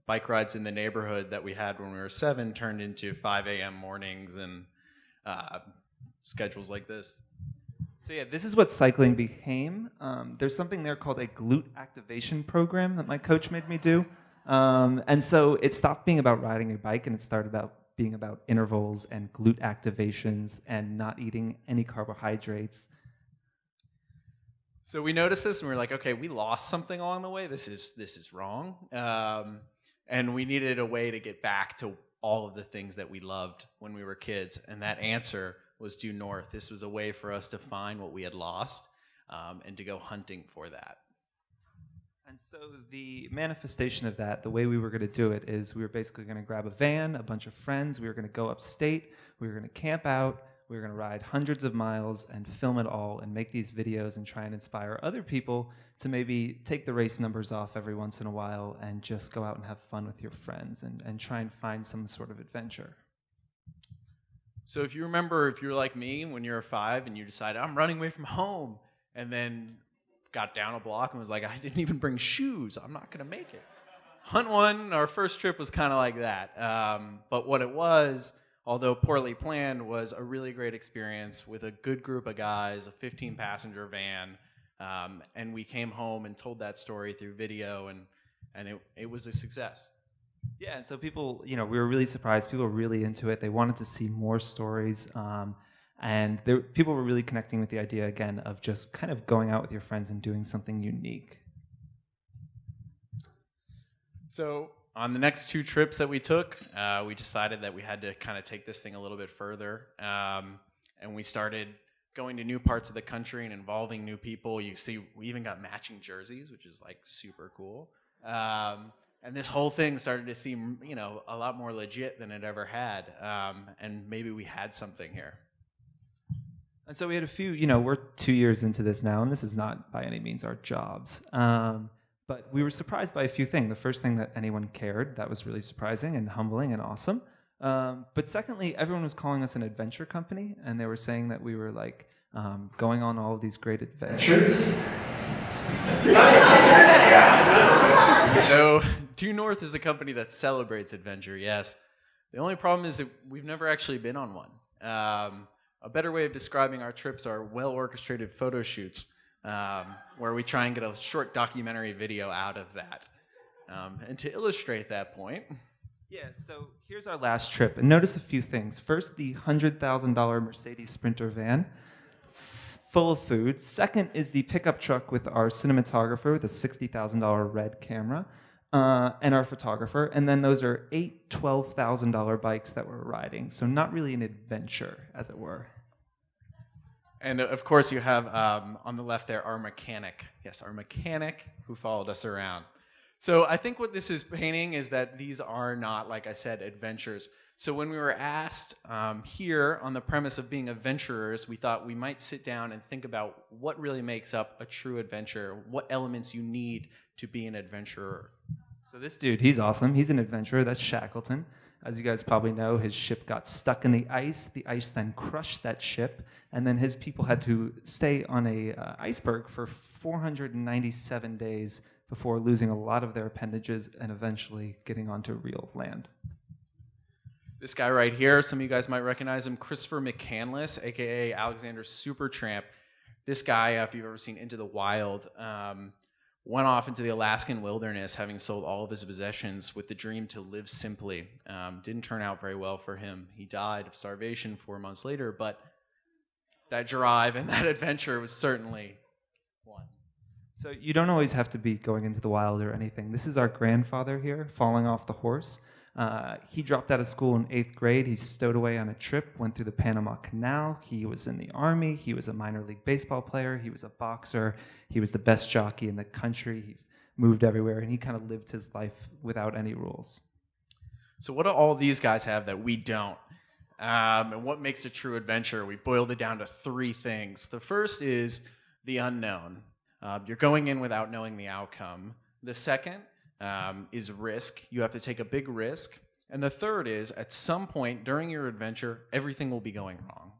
bike rides in the neighborhood that we had when we were 7 turned into 5 a.m. mornings and schedules like this. So yeah, this is what cycling became. There's something there called a glute activation program that my coach made me do. And so it stopped being about riding a bike and it started being about intervals and glute activations and not eating any carbohydrates. So we noticed this and we were like, okay, we lost something along the way. This is wrong. And we needed a way to get back to all of the things that we loved when we were kids. And that answer was due north. This was a way for us to find what we had lost and to go hunting for that. And so the manifestation of that, the way we were going to do it is we were basically going to grab a van, a bunch of friends, we were going to go upstate, we were going to camp out, we were going to ride hundreds of miles and film it all and make these videos and try and inspire other people to maybe take the race numbers off every once in a while and just go out and have fun with your friends and try and find some sort of adventure. So if you remember, if you're like me, when you were 5 and you decided, I'm running away from home, and then got down a block and was like, I didn't even bring shoes. I'm not going to make it. Hunt One, our first trip was kind of like that. But what it was, although poorly planned, was a really great experience with a good group of guys, a 15-passenger van. And we came home and told that story through video, and it was a success. Yeah, and so people, we were really surprised. People were really into it. They wanted to see more stories. And people were really connecting with the idea, again, of just kind of going out with your friends and doing something unique. So on the next 2 trips that we took, we decided that we had to kind of take this thing a little bit further. And we started going to new parts of the country and involving new people. You see, we even got matching jerseys, which is like super cool. And this whole thing started to seem, a lot more legit than it ever had. And maybe we had something here. And so we had a few, we're 2 years into this now, and this is not by any means our jobs. But we were surprised by a few things. The first thing, that anyone cared. That was really surprising and humbling and awesome. But secondly, everyone was calling us an adventure company, and they were saying that we were like going on all of these great adventures. So Due North is a company that celebrates adventure, yes. The only problem is that we've never actually been on one. A better way of describing our trips are well-orchestrated photo shoots, where we try and get a short documentary video out of that. And to illustrate that point... Yeah, so here's our last trip. And notice a few things. First, the $100,000 Mercedes Sprinter van, full of food. Second is the pickup truck with our cinematographer with a $60,000 red camera, and our photographer. And then those are 8 $12,000 bikes that we're riding. So not really an adventure, as it were. And of course you have, on the left there, our mechanic. Yes, our mechanic who followed us around. So I think what this is painting is that these are not, like I said, adventures. So when we were asked here on the premise of being adventurers, we thought we might sit down and think about what really makes up a true adventure, what elements you need to be an adventurer. So this dude, he's awesome. He's an adventurer. That's Shackleton. As you guys probably know, his ship got stuck in the ice. The ice then crushed that ship, and then his people had to stay on a iceberg for 497 days before losing a lot of their appendages and eventually getting onto real land. This guy right here, some of you guys might recognize him, Christopher McCandless, a.k.a. Alexander Supertramp. This guy, if you've ever seen Into the Wild, went off into the Alaskan wilderness having sold all of his possessions with the dream to live simply. Didn't turn out very well for him. He died of starvation 4 months later, but that drive and that adventure was certainly one. So you don't always have to be going into the wild or anything. This is our grandfather here, falling off the horse. He dropped out of school in 8th grade. He stowed away on a trip, went through the Panama Canal. He was in the Army. He was a minor league baseball player. He was a boxer. He was the best jockey in the country. He moved everywhere, and he kind of lived his life without any rules. So what do all these guys have that we don't? And what makes a true adventure? We boiled it down to 3 things. The first is the unknown. You're going in without knowing the outcome. The second is risk. You have to take a big risk. And the third is, at some point during your adventure, everything will be going wrong.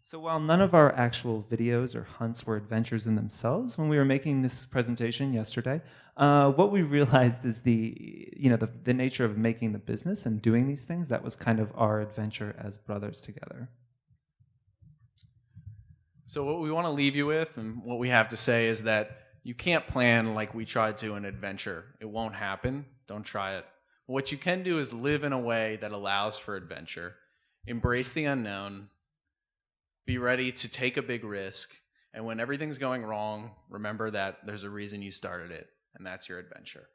So while none of our actual videos or hunts were adventures in themselves, when we were making this presentation yesterday, what we realized is the nature of making the business and doing these things, that was kind of our adventure as brothers together. So what we want to leave you with and what we have to say is that you can't plan like we tried to an adventure. It won't happen. Don't try it. What you can do is live in a way that allows for adventure. Embrace the unknown. Be ready to take a big risk. And when everything's going wrong, remember that there's a reason you started it, and that's your adventure.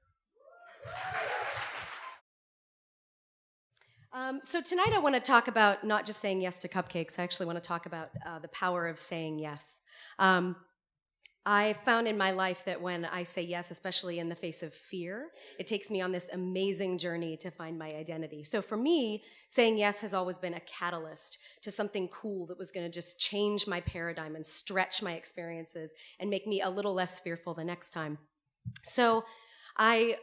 So tonight I want to talk about not just saying yes to cupcakes. I actually want to talk about the power of saying yes. I found in my life that when I say yes, especially in the face of fear, it takes me on this amazing journey to find my identity. So for me, saying yes has always been a catalyst to something cool that was going to just change my paradigm and stretch my experiences and make me a little less fearful the next time. So I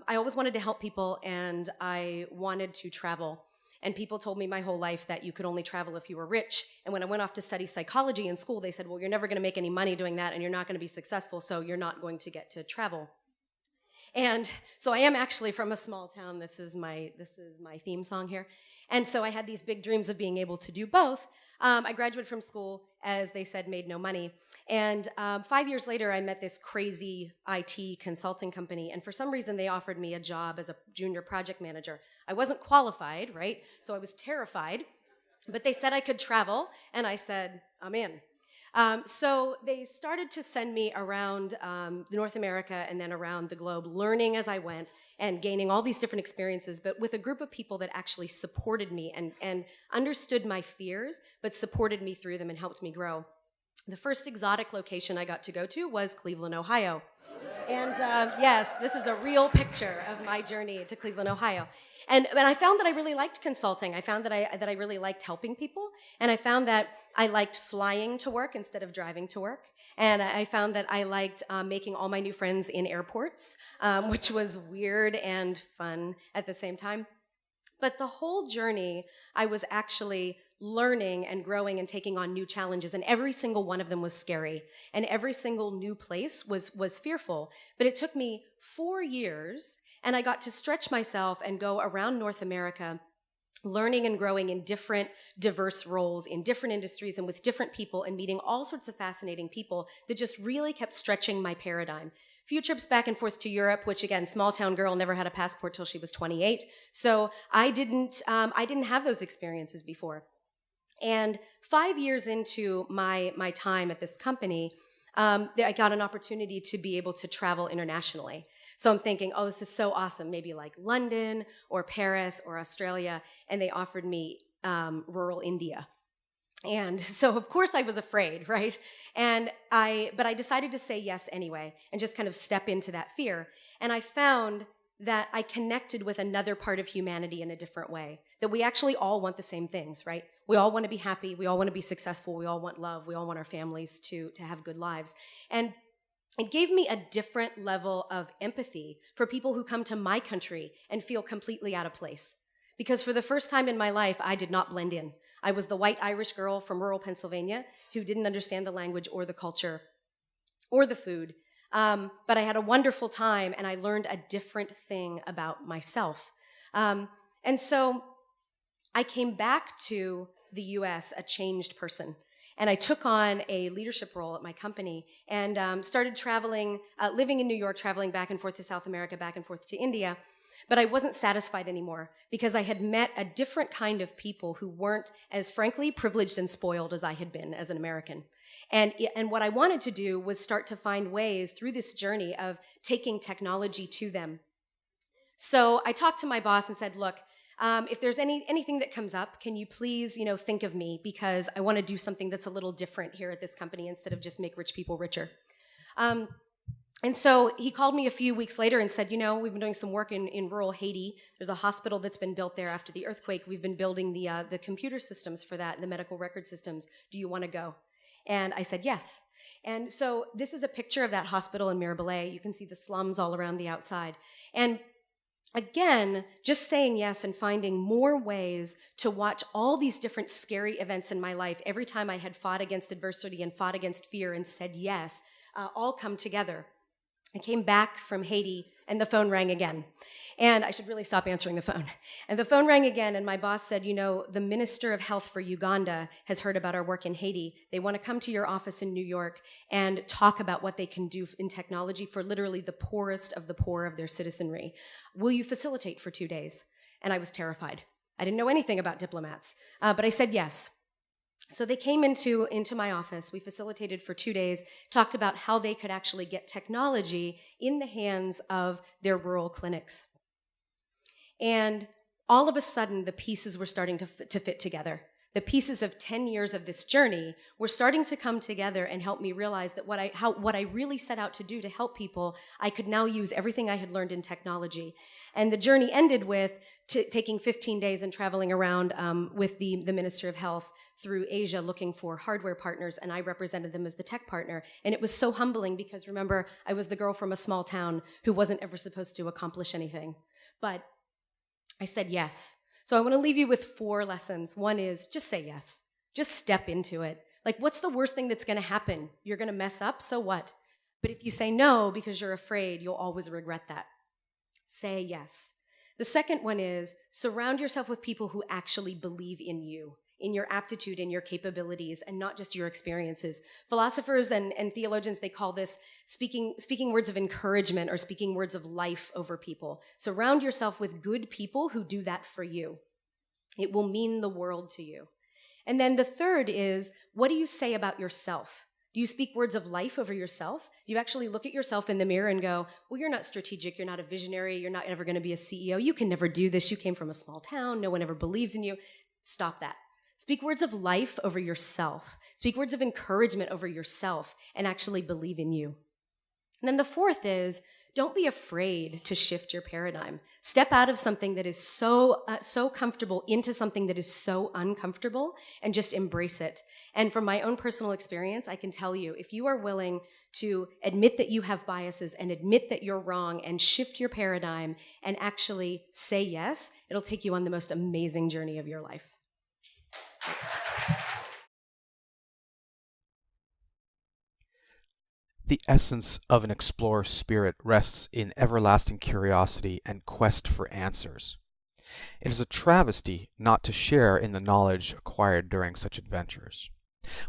always wanted to help people, and I wanted to travel. And people told me my whole life that you could only travel if you were rich. And when I went off to study psychology in school, they said, well, you're never going to make any money doing that, and you're not going to be successful, so you're not going to get to travel. And so I am actually from a small town. This is my theme song here. And so I had these big dreams of being able to do both. I graduated from school, as they said, made no money. And 5 years later, I met this crazy IT consulting company. And for some reason, they offered me a job as a junior project manager. I wasn't qualified, right? So I was terrified. But they said I could travel. And I said, I'm in. So they started to send me around North America and then around the globe, learning as I went and gaining all these different experiences, but with a group of people that actually supported me and understood my fears, but supported me through them and helped me grow. The first exotic location I got to go to was Cleveland, Ohio. And yes, this is a real picture of my journey to Cleveland, Ohio. And I found that I really liked consulting. I found that I really liked helping people. And I found that I liked flying to work instead of driving to work. And I found that I liked making all my new friends in airports, which was weird and fun at the same time. But the whole journey, I was actually learning and growing and taking on new challenges, and every single one of them was scary, and every single new place was fearful. But it took me 4 years, and I got to stretch myself and go around North America, learning and growing in different diverse roles in different industries and with different people, and meeting all sorts of fascinating people that just really kept stretching my paradigm. Few trips back and forth to Europe, which again, small town girl, never had a passport till she was 28. So I didn't have those experiences before. And 5 years into my time at this company, I got an opportunity to be able to travel internationally. So I'm thinking, oh, this is so awesome, maybe like London or Paris or Australia, and they offered me rural India. And so, of course, I was afraid, right? But I decided to say yes anyway and just kind of step into that fear. And I found that I connected with another part of humanity in a different way, that we actually all want the same things, right? We all want to be happy. We all want to be successful. We all want love. We all want our families to have good lives. And it gave me a different level of empathy for people who come to my country and feel completely out of place. Because for the first time in my life, I did not blend in. I was the white Irish girl from rural Pennsylvania who didn't understand the language or the culture or the food. But I had a wonderful time, and I learned a different thing about myself. And so I came back to the US a changed person. And I took on a leadership role at my company and started traveling, living in New York, traveling back and forth to South America, back and forth to India. But I wasn't satisfied anymore because I had met a different kind of people who weren't as frankly privileged and spoiled as I had been as an American. And what I wanted to do was start to find ways through this journey of taking technology to them. So I talked to my boss and said, look, if there's anything that comes up, can you please, think of me, because I want to do something that's a little different here at this company instead of just make rich people richer. And so he called me a few weeks later and said, we've been doing some work in rural Haiti. There's a hospital that's been built there after the earthquake. We've been building the computer systems for that and the medical record systems. Do you want to go? And I said yes. And so this is a picture of that hospital in Mirabelais. You can see the slums all around the outside. And again, just saying yes and finding more ways to watch all these different scary events in my life every time I had fought against adversity and fought against fear and said yes, all come together. I came back from Haiti and the phone rang again. And I should really stop answering the phone. And the phone rang again and my boss said, the Minister of Health for Uganda has heard about our work in Haiti. They want to come to your office in New York and talk about what they can do in technology for literally the poorest of the poor of their citizenry. Will you facilitate for 2 days? And I was terrified. I didn't know anything about diplomats, but I said yes. So they came into my office. We facilitated for 2 days, talked about how they could actually get technology in the hands of their rural clinics. And all of a sudden, the pieces were starting to fit together. The pieces of 10 years of this journey were starting to come together and help me realize that what I really set out to do to help people, I could now use everything I had learned in technology. And the journey ended with taking 15 days and traveling around with the Minister of Health through Asia looking for hardware partners, and I represented them as the tech partner. And it was so humbling because, remember, I was the girl from a small town who wasn't ever supposed to accomplish anything. But I said yes. So I want to leave you with 4 lessons. One is just say yes. Just step into it. Like, what's the worst thing that's going to happen? You're going to mess up, so what? But if you say no because you're afraid, you'll always regret that. Say yes. The second one is surround yourself with people who actually believe in you, in your aptitude, in your capabilities, and not just your experiences. Philosophers and theologians, they call this speaking words of encouragement or speaking words of life over people. Surround yourself with good people who do that for you. It will mean the world to you. And then the third is, what do you say about yourself? Do you speak words of life over yourself? Do you actually look at yourself in the mirror and go, well, you're not strategic, you're not a visionary, you're not ever going to be a CEO, you can never do this, you came from a small town, no one ever believes in you. Stop that. Speak words of life over yourself. Speak words of encouragement over yourself and actually believe in you. And then the fourth is, don't be afraid to shift your paradigm. Step out of something that is so comfortable into something that is so uncomfortable and just embrace it. And from my own personal experience, I can tell you, if you are willing to admit that you have biases and admit that you're wrong and shift your paradigm and actually say yes, it'll take you on the most amazing journey of your life. Thanks. The essence of an explorer spirit rests in everlasting curiosity and quest for answers. It is a travesty not to share in the knowledge acquired during such adventures.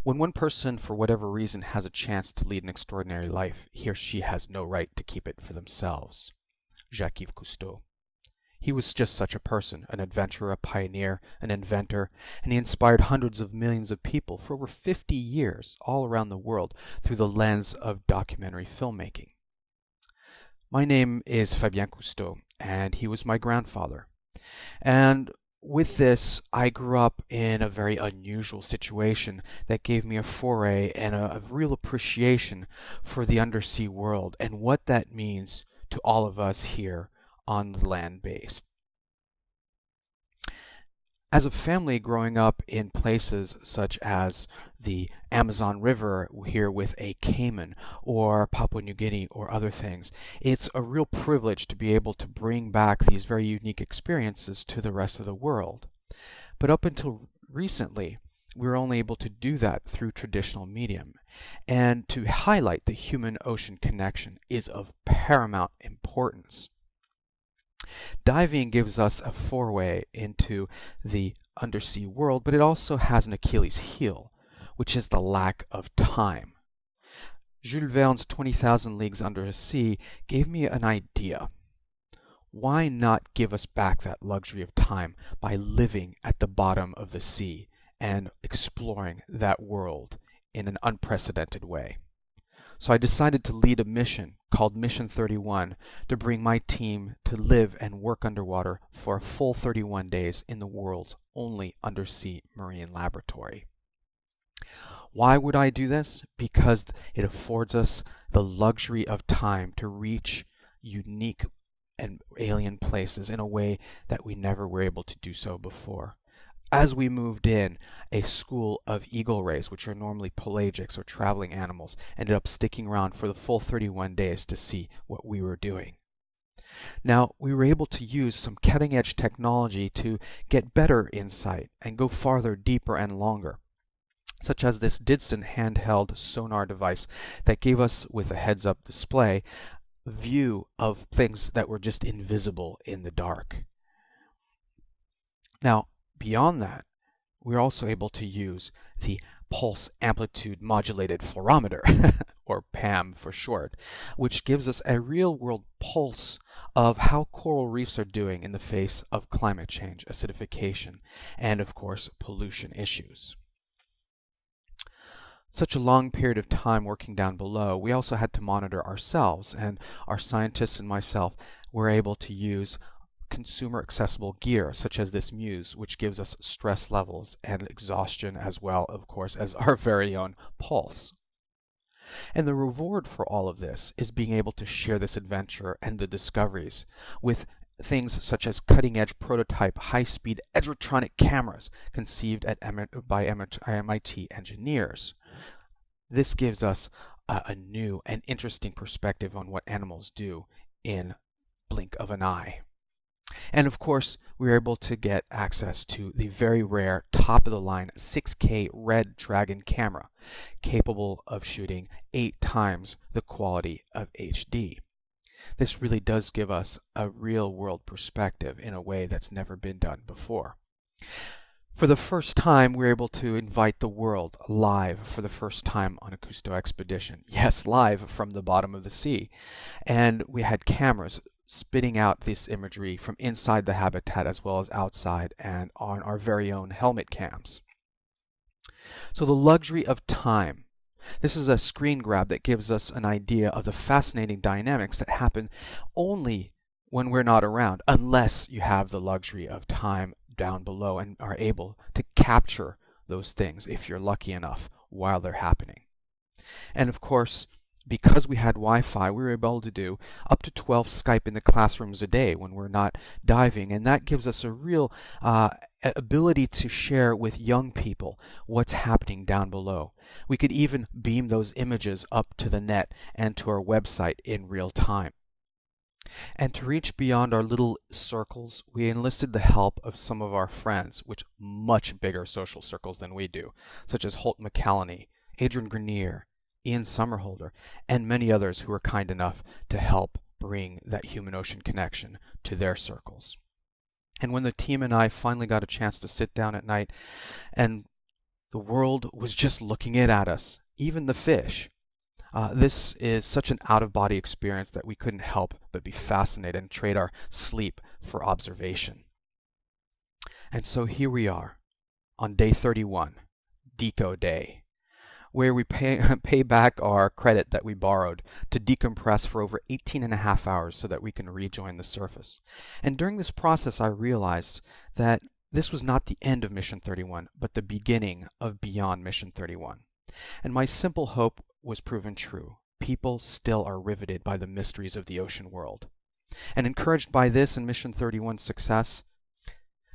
When one person, for whatever reason, has a chance to lead an extraordinary life, he or she has no right to keep it for themselves. Jacques-Yves Cousteau. He was just such a person, an adventurer, a pioneer, an inventor, and he inspired hundreds of millions of people for over 50 years all around the world through the lens of documentary filmmaking. My name is Fabien Cousteau, and he was my grandfather. And with this, I grew up in a very unusual situation that gave me a foray and a real appreciation for the undersea world and what that means to all of us here on the land-based. As a family growing up in places such as the Amazon River here with a caiman or Papua New Guinea or other things, it's a real privilege to be able to bring back these very unique experiences to the rest of the world. But up until recently, we were only able to do that through traditional medium. And to highlight the human-ocean connection is of paramount importance. Diving gives us a foray into the undersea world, but it also has an Achilles heel, which is the lack of time. Jules Verne's 20,000 Leagues Under the Sea gave me an idea. why not give us back that luxury of time by living at the bottom of the sea and exploring that world in an unprecedented way? So I decided to lead a mission called Mission 31 to bring my team to live and work underwater for a full 31 days in the world's only undersea marine laboratory. Why would I do this? Because it affords us the luxury of time to reach unique and alien places in a way that we never were able to do so before. As we moved in, a school of eagle rays, which are normally pelagics or traveling animals, ended up sticking around for the full 31 days to see what we were doing. Now, we were able to use some cutting-edge technology to get better insight and go farther, deeper, and longer, such as this Didson handheld sonar device that gave us, with a heads-up display, view of things that were just invisible in the dark. Now, beyond that, we're also able to use the Pulse Amplitude Modulated Fluorometer, or PAM for short, which gives us a real-world pulse of how coral reefs are doing in the face of climate change, acidification, and of course, pollution issues. Such a long period of time working down below, we also had to monitor ourselves, and our scientists and myself were able to use consumer accessible gear such as this Muse, which gives us stress levels and exhaustion, as well, of course, as our very own pulse. And the reward for all of this is being able to share this adventure and the discoveries with things such as cutting-edge prototype high-speed edgertronic cameras conceived by MIT engineers. This gives us a new and interesting perspective on what animals do in blink of an eye. And of course, we were able to get access to the very rare top-of-the-line 6K Red Dragon camera, capable of shooting 8 times the quality of HD. This really does give us a real-world perspective in a way that's never been done before. For the first time, we were able to invite the world live for the first time on a Cousteau expedition. Yes, live from the bottom of the sea. And we had cameras spitting out this imagery from inside the habitat as well as outside and on our very own helmet cams. So the luxury of time. This is a screen grab that gives us an idea of the fascinating dynamics that happen only when we're not around, unless you have the luxury of time down below and are able to capture those things, if you're lucky enough, while they're happening. And of course, because we had Wi-Fi, we were able to do up to 12 Skype in the classrooms a day when we're not diving, and that gives us a real ability to share with young people what's happening down below. We could even beam those images up to the net and to our website in real time. And to reach beyond our little circles, we enlisted the help of some of our friends, which much bigger social circles than we do, such as Holt McCallany, Adrian Grenier, Ian Somerhalder, and many others who were kind enough to help bring that human-ocean connection to their circles. And when the team and I finally got a chance to sit down at night, and the world was just looking at us, even the fish, this is such an out-of-body experience that we couldn't help but be fascinated and trade our sleep for observation. And so here we are, on day 31, Deco Day, where we pay back our credit that we borrowed to decompress for over 18.5 hours so that we can rejoin the surface. And during this process, I realized that this was not the end of Mission 31, but the beginning of Beyond Mission 31. And my simple hope was proven true. People still are riveted by the mysteries of the ocean world. And encouraged by this and Mission 31's success,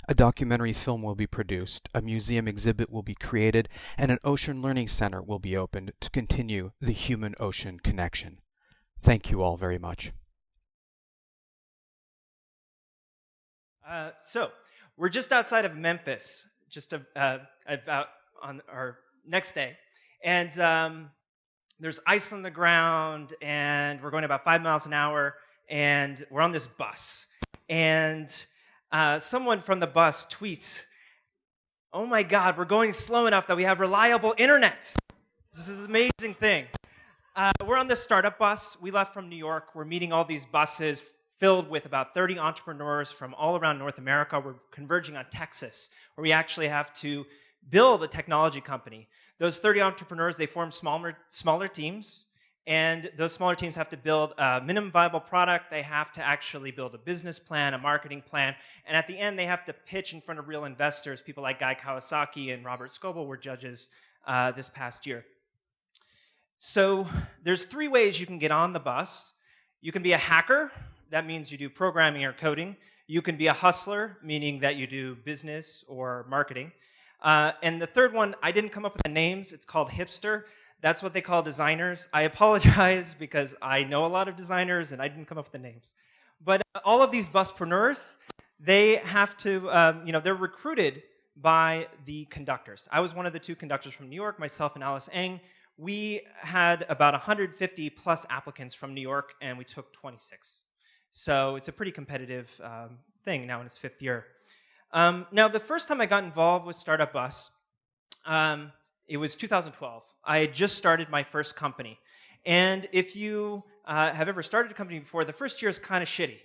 a documentary film will be produced, a museum exhibit will be created, and an ocean learning center will be opened to continue the human-ocean connection. Thank you all very much. So, we're just outside of Memphis, just about on our next day. And there's ice on the ground, and we're going about 5 miles an hour, and we're on this bus. And someone from the bus tweets, "Oh my God, we're going slow enough that we have reliable internet." This is an amazing thing. We're on the startup bus. We left from New York. We're meeting all these buses filled with about 30 entrepreneurs from all around North America. We're converging on Texas, where we actually have to build a technology company. Those 30 entrepreneurs, they form smaller teams, and those smaller teams have to build a minimum viable product. They have to actually build a business plan, a marketing plan, and at the end, they have to pitch in front of real investors. People like Guy Kawasaki and Robert Scoble were judges this past year. So there's 3 ways you can get on the bus. You can be a hacker. That means you do programming or coding. You can be a hustler, meaning that you do business or marketing. And the third one, I didn't come up with the names. It's called hipster. That's what they call designers. I apologize because I know a lot of designers and I didn't come up with the names. But all of these buspreneurs, they have to, they're recruited by the conductors. I was one of the 2 conductors from New York, myself and Alice Eng. We had about 150 plus applicants from New York, and we took 26. So it's a pretty competitive thing now in its 5th year. Now, the first time I got involved with Startup Bus, it was 2012. I had just started my first company. And if you have ever started a company before, the first year is kind of shitty.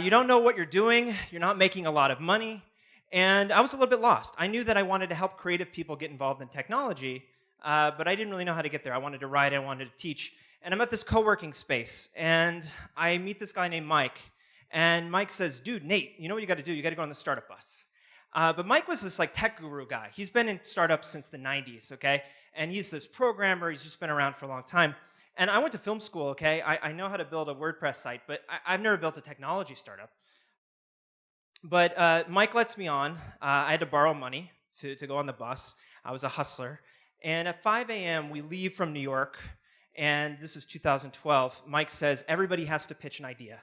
You don't know what you're doing. You're not making a lot of money. And I was a little bit lost. I knew that I wanted to help creative people get involved in technology, but I didn't really know how to get there. I wanted to write, I wanted to teach. And I'm at this co-working space, and I meet this guy named Mike. And Mike says, dude, Nate, you know what you got to do? You got to go on the startup bus. But Mike was this like tech guru guy. He's been in startups since the 90s, okay? And he's this programmer. He's just been around for a long time. And I went to film school, okay? I know how to build a WordPress site, but I've never built a technology startup. But Mike lets me on. I had to borrow money to go on the bus. I was a hustler. And at 5 a.m., we leave from New York. And this is 2012. Mike says, everybody has to pitch an idea.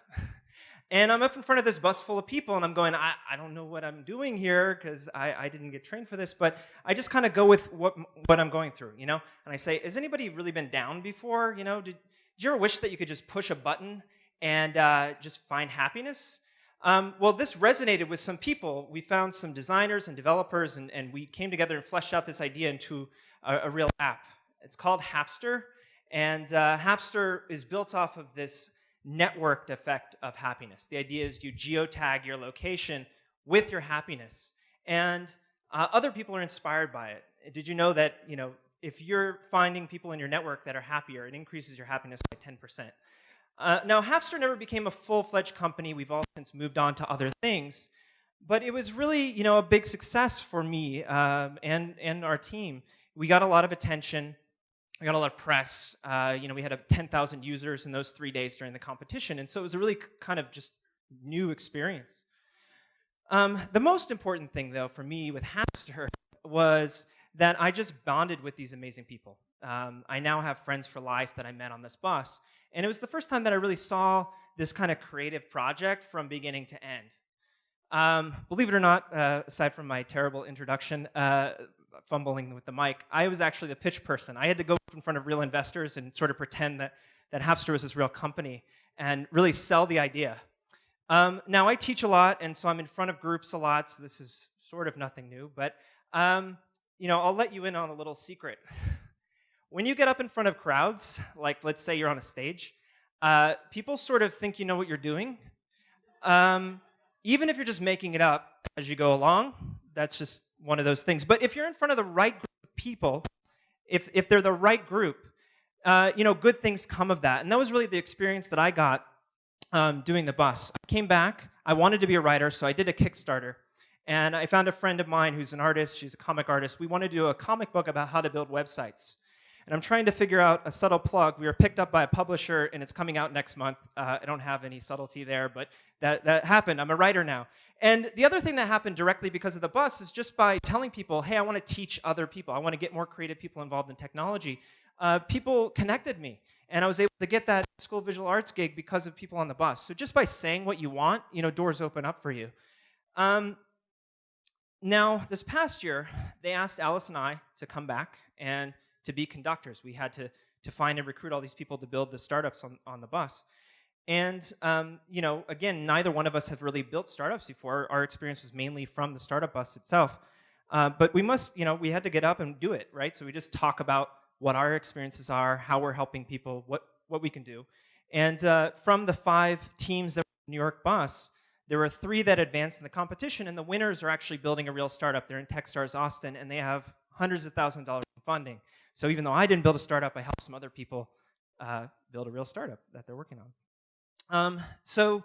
And I'm up in front of this bus full of people, and I'm going, I don't know what I'm doing here, because I didn't get trained for this, but I just kind of go with what I'm going through, you know? And I say, has anybody really been down before? You know, did you ever wish that you could just push a button and just find happiness? Well, this resonated with some people. We found some designers and developers, and we came together and fleshed out this idea into a real app. It's called Hapster, and Hapster is built off of this networked effect of happiness. The idea is you geotag your location with your happiness, and other people are inspired by it. Did you know that, you know, if you're finding people in your network that are happier, it increases your happiness by 10%. Now, Hapster never became a full-fledged company. We've all since moved on to other things, but it was really, you know, a big success for me and our team. We got a lot of attention. We got a lot of press. You know, we had 10,000 users in those 3 days during the competition, and so it was a really kind of just new experience. The most important thing, though, for me with Hapster was that I just bonded with these amazing people. I now have friends for life that I met on this bus, and it was the first time that I really saw this kind of creative project from beginning to end. Believe it or not, aside from my terrible introduction, fumbling with the mic, I was actually the pitch person. I had to go up in front of real investors and sort of pretend that Hapster was this real company and really sell the idea. Now, I teach a lot, and so I'm in front of groups a lot, so this is sort of nothing new, but you know, I'll let you in on a little secret. When you get up in front of crowds, like let's say you're on a stage, people sort of think you know what you're doing. Even if you're just making it up as you go along, that's just one of those things. But if you're in front of the right group of people, if they're the right group, you know, good things come of that. And that was really the experience that I got doing the bus. I came back. I wanted to be a writer, so I did a Kickstarter. And I found a friend of mine who's an artist. She's a comic artist. We wanted to do a comic book about how to build websites. And I'm trying to figure out a subtle plug. We were picked up by a publisher, and it's coming out next month. I don't have any subtlety there, but that happened. I'm a writer now. And the other thing that happened directly because of the bus is just by telling people, hey, I want to teach other people. I want to get more creative people involved in technology. People connected me, and I was able to get that School of Visual Arts gig because of people on the bus. So just by saying what you want, you know, doors open up for you. Now, this past year, they asked Alice and I to come back and to be conductors. We had to find and recruit all these people to build the startups on the bus. And, you know, again, neither one of us have really built startups before. Our experience was mainly from the startup bus itself. But we must, you know, we had to get up and do it, right? So we just talk about what our experiences are, how we're helping people, what we can do. And from the 5 teams that New York bus, there were 3 that advanced in the competition, and the winners are actually building a real startup. They're in Techstars Austin, and they have hundreds of thousands of dollars in funding. So even though I didn't build a startup, I helped some other people build a real startup that they're working on. So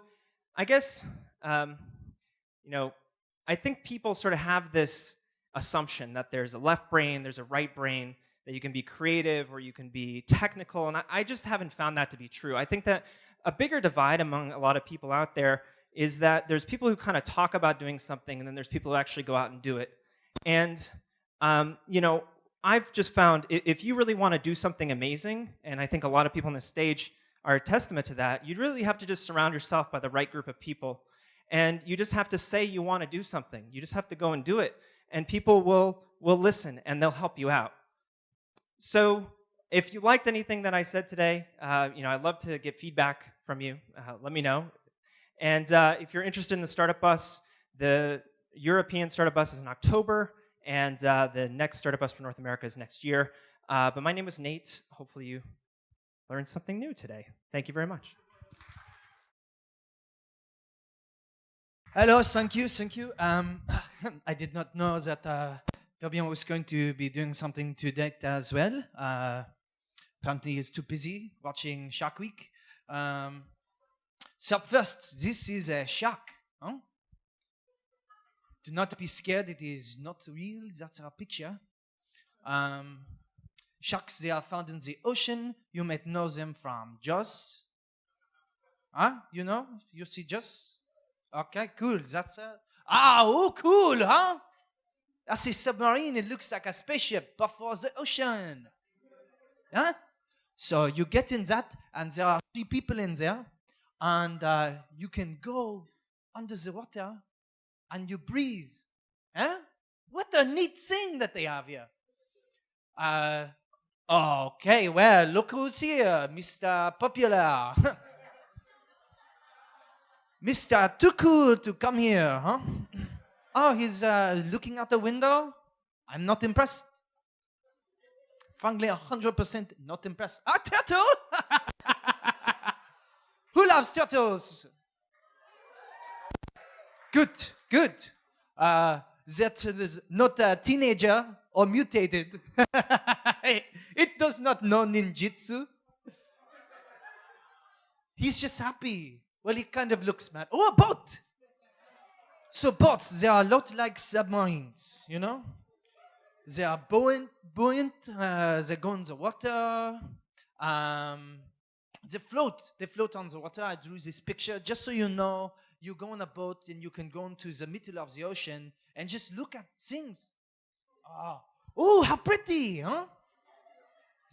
I guess, I think people sort of have this assumption that there's a left brain, there's a right brain, that you can be creative or you can be technical, and I just haven't found that to be true. I think that a bigger divide among a lot of people out there is that there's people who kind of talk about doing something, and then there's people who actually go out and do it. And, I've just found if you really want to do something amazing, and I think a lot of people on this stage are a testament to that, you really have to just surround yourself by the right group of people. And you just have to say you want to do something. You just have to go and do it. And people will listen, and they'll help you out. So if you liked anything that I said today, I'd love to get feedback from you. Let me know. And if you're interested in the startup bus, the European startup bus is in October, and the next startup bus for North America is next year. But my name is Nate. Hopefully you learned something new today. Thank you very much. Hello, thank you. I did not know that Fabien was going to be doing something today as well. Apparently he's too busy watching Shark Week. So first, this is a shark. Huh? Do not be scared, it is not real, that's a picture. Sharks, they are found in the ocean. You might know them from Jaws. Huh? You know? You see Jaws? Okay, cool. That's cool, huh? That's a submarine. It looks like a spaceship, but for the ocean. Huh? So you get in that, and there are 3 people in there, and you can go under the water, and you breathe. Huh? What a neat thing that they have here. Okay, well, look who's here, Mr. Popular. Mr. Too Cool to come here, huh? Oh, he's looking out the window? I'm not impressed. Frankly, 100% not impressed. A turtle? Who loves turtles? Good. That is not a teenager or mutated. It does not know ninjutsu. He's just happy. Well, he kind of looks mad. Oh, a boat! So boats, they are a lot like submarines, you know? They are buoyant, they go in the water. They float on the water. I drew this picture just so you know. You go on a boat and you can go into the middle of the ocean and just look at things. Oh, how pretty, huh?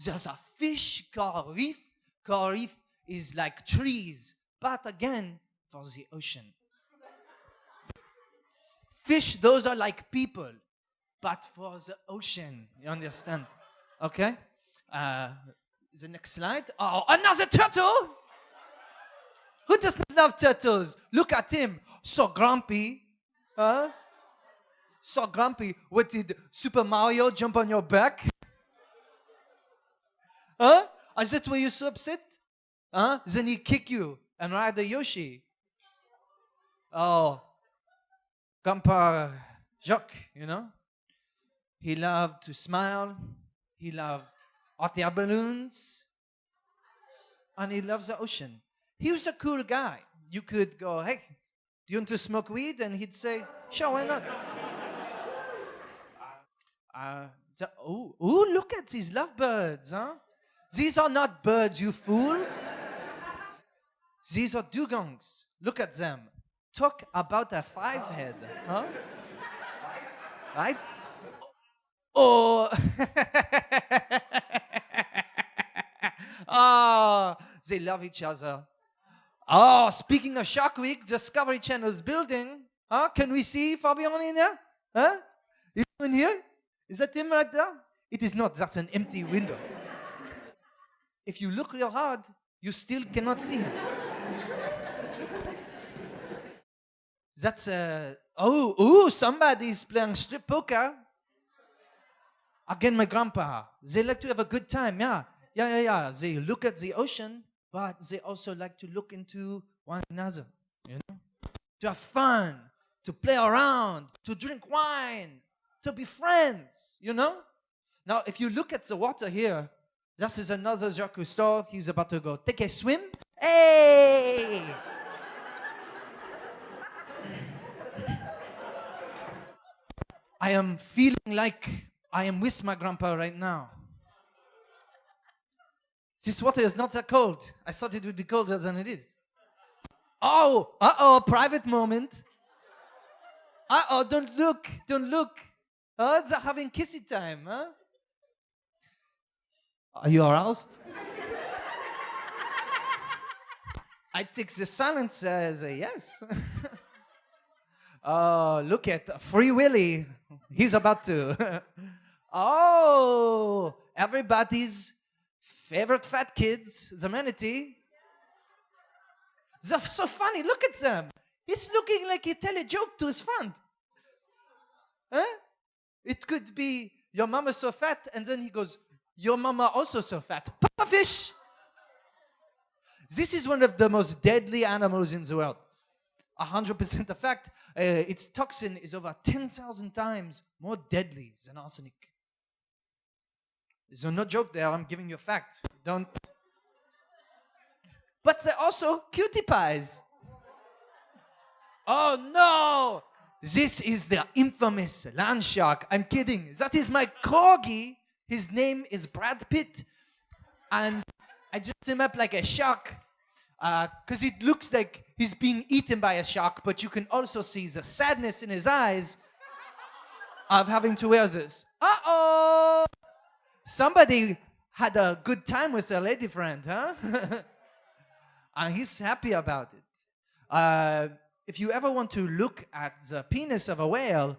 There's a fish called reef. Coral reef is like trees, but again, for the ocean. Fish, those are like people, but for the ocean. You understand? Okay? The next slide. Oh, another turtle! Who does not love turtles? Look at him. So grumpy. Huh? So grumpy. What, did Super Mario jump on your back? Huh? Is that why you're so upset? Huh? Then he kick you and ride the Yoshi. Oh. Grandpa Jacques, you know? He loved to smile. He loved hot air balloons. And he loves the ocean. He was a cool guy. You could go, hey, do you want to smoke weed? And he'd say, sure, why not? Look at these lovebirds, huh? These are not birds, you fools. These are dugongs. Look at them. Talk about a 5-head, huh? Right? Oh. They love each other. Oh, speaking of Shark Week, Discovery Channel is building. Huh? Can we see Fabian in there? Huh? Is he in here? Is that him right there? It is not. That's an empty window. If you look real hard, you still cannot see him. That's somebody's playing strip poker. Again, my grandpa. They like to have a good time, yeah. They look at the ocean, but they also like to look into one another. you know, to have fun, to play around, to drink wine, to be friends, you know? Now, if you look at the water here, this is another Jacques Cousteau. He's about to go take a swim. Hey! I am feeling like I am with my grandpa right now. This water is not that cold. I thought it would be colder than it is. Oh, private moment. Don't look. Oh, they're having kissy time, huh? Are you aroused? I take the silence as a yes. Oh, look at Free Willy. He's about to. Oh, everybody's favorite fat kids, the manatee. They're so funny. Look at them. He's looking like he tell a joke to his friend. Huh? It could be, your mama's so fat, and then he goes, your mama also so fat. Papa fish! This is one of the most deadly animals in the world. 100% a fact. Its toxin is over 10,000 times more deadly than arsenic. So no joke there, I'm giving you a fact. Don't. But they're also cutie pies. Oh no! This is the infamous land shark. I'm kidding. That is my corgi. His name is Brad Pitt. And I dressed him up like a shark because it looks like he's being eaten by a shark, but you can also see the sadness in his eyes of having to wear this. Uh-oh! Somebody had a good time with their lady friend, huh? And he's happy about it. If you ever want to look at the penis of a whale,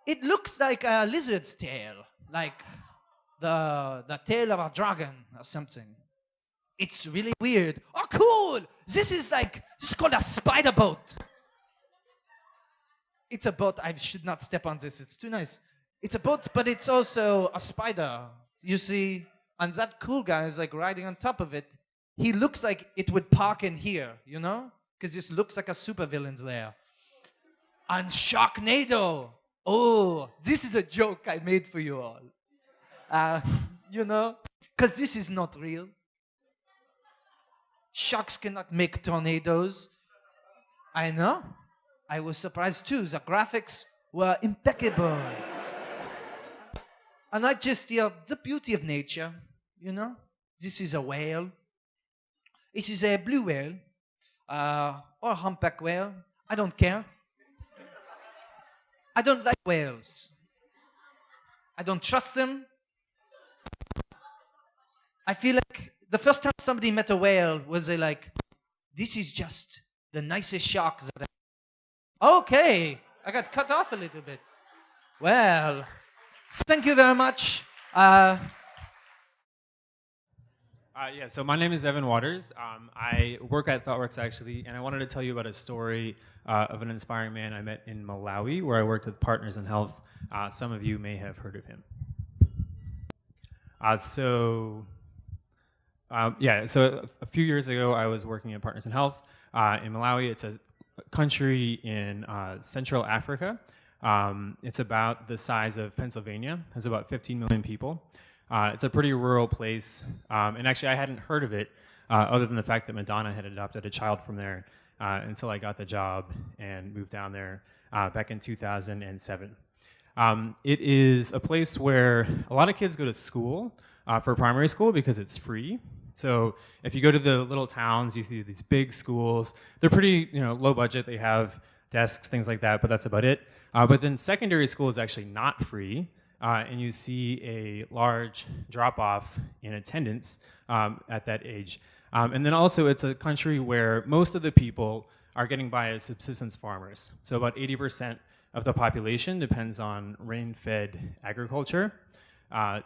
it looks like a lizard's tail, like the tail of a dragon or something. It's really weird. Oh, cool! This is called a spider boat. It's a boat. I should not step on this. It's too nice. It's a boat, but it's also a spider. You see, and that cool guy is like riding on top of it. He looks like it would park in here, you know? Because this looks like a supervillain's lair. And Sharknado. Oh, this is a joke I made for you all. You know? Because this is not real. Sharks cannot make tornadoes. I know. I was surprised too. The graphics were impeccable. And not just the beauty of nature, you know? This is a whale. This is a blue whale. Or a humpback whale. I don't care. I don't like whales. I don't trust them. I feel like the first time somebody met a whale was they like, this is just the nicest shark that Okay, I got cut off a little bit. Well, thank you very much. Yeah, so my name is Evan Waters. I work at ThoughtWorks actually, and I wanted to tell you about a story of an inspiring man I met in Malawi, where I worked with Partners in Health. Some of you may have heard of him. So a few years ago, I was working at Partners in Health in Malawi. It's a country in Central Africa. It's about the size of Pennsylvania. It has about 15 million people. It's a pretty rural place, and actually I hadn't heard of it other than the fact that Madonna had adopted a child from there until I got the job and moved down there back in 2007. It is a place where a lot of kids go to school for primary school because it's free. So if you go to the little towns, you see these big schools. They're pretty, low budget. They have desks, things like that, but that's about it. But then secondary school is actually not free. And you see a large drop-off in attendance at that age. And then also it's a country where most of the people are getting by as subsistence farmers. So about 80% of the population depends on rain-fed agriculture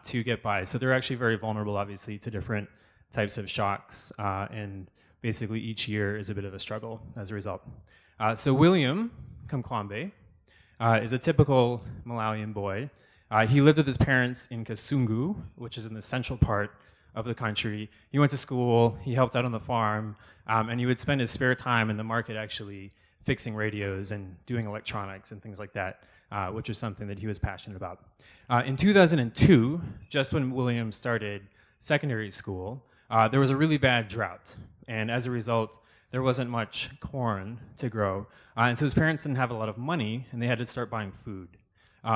to get by. So they're actually very vulnerable, obviously, to different types of shocks. And basically each year is a bit of a struggle as a result. So William Kamkwambe is a typical Malawian boy. He lived with his parents in Kasungu, which is in the central part of the country. He went to school, he helped out on the farm, and he would spend his spare time in the market actually fixing radios and doing electronics and things like that, which was something that he was passionate about. In 2002, just when William started secondary school, there was a really bad drought. And as a result, there wasn't much corn to grow. And so his parents didn't have a lot of money, and they had to start buying food.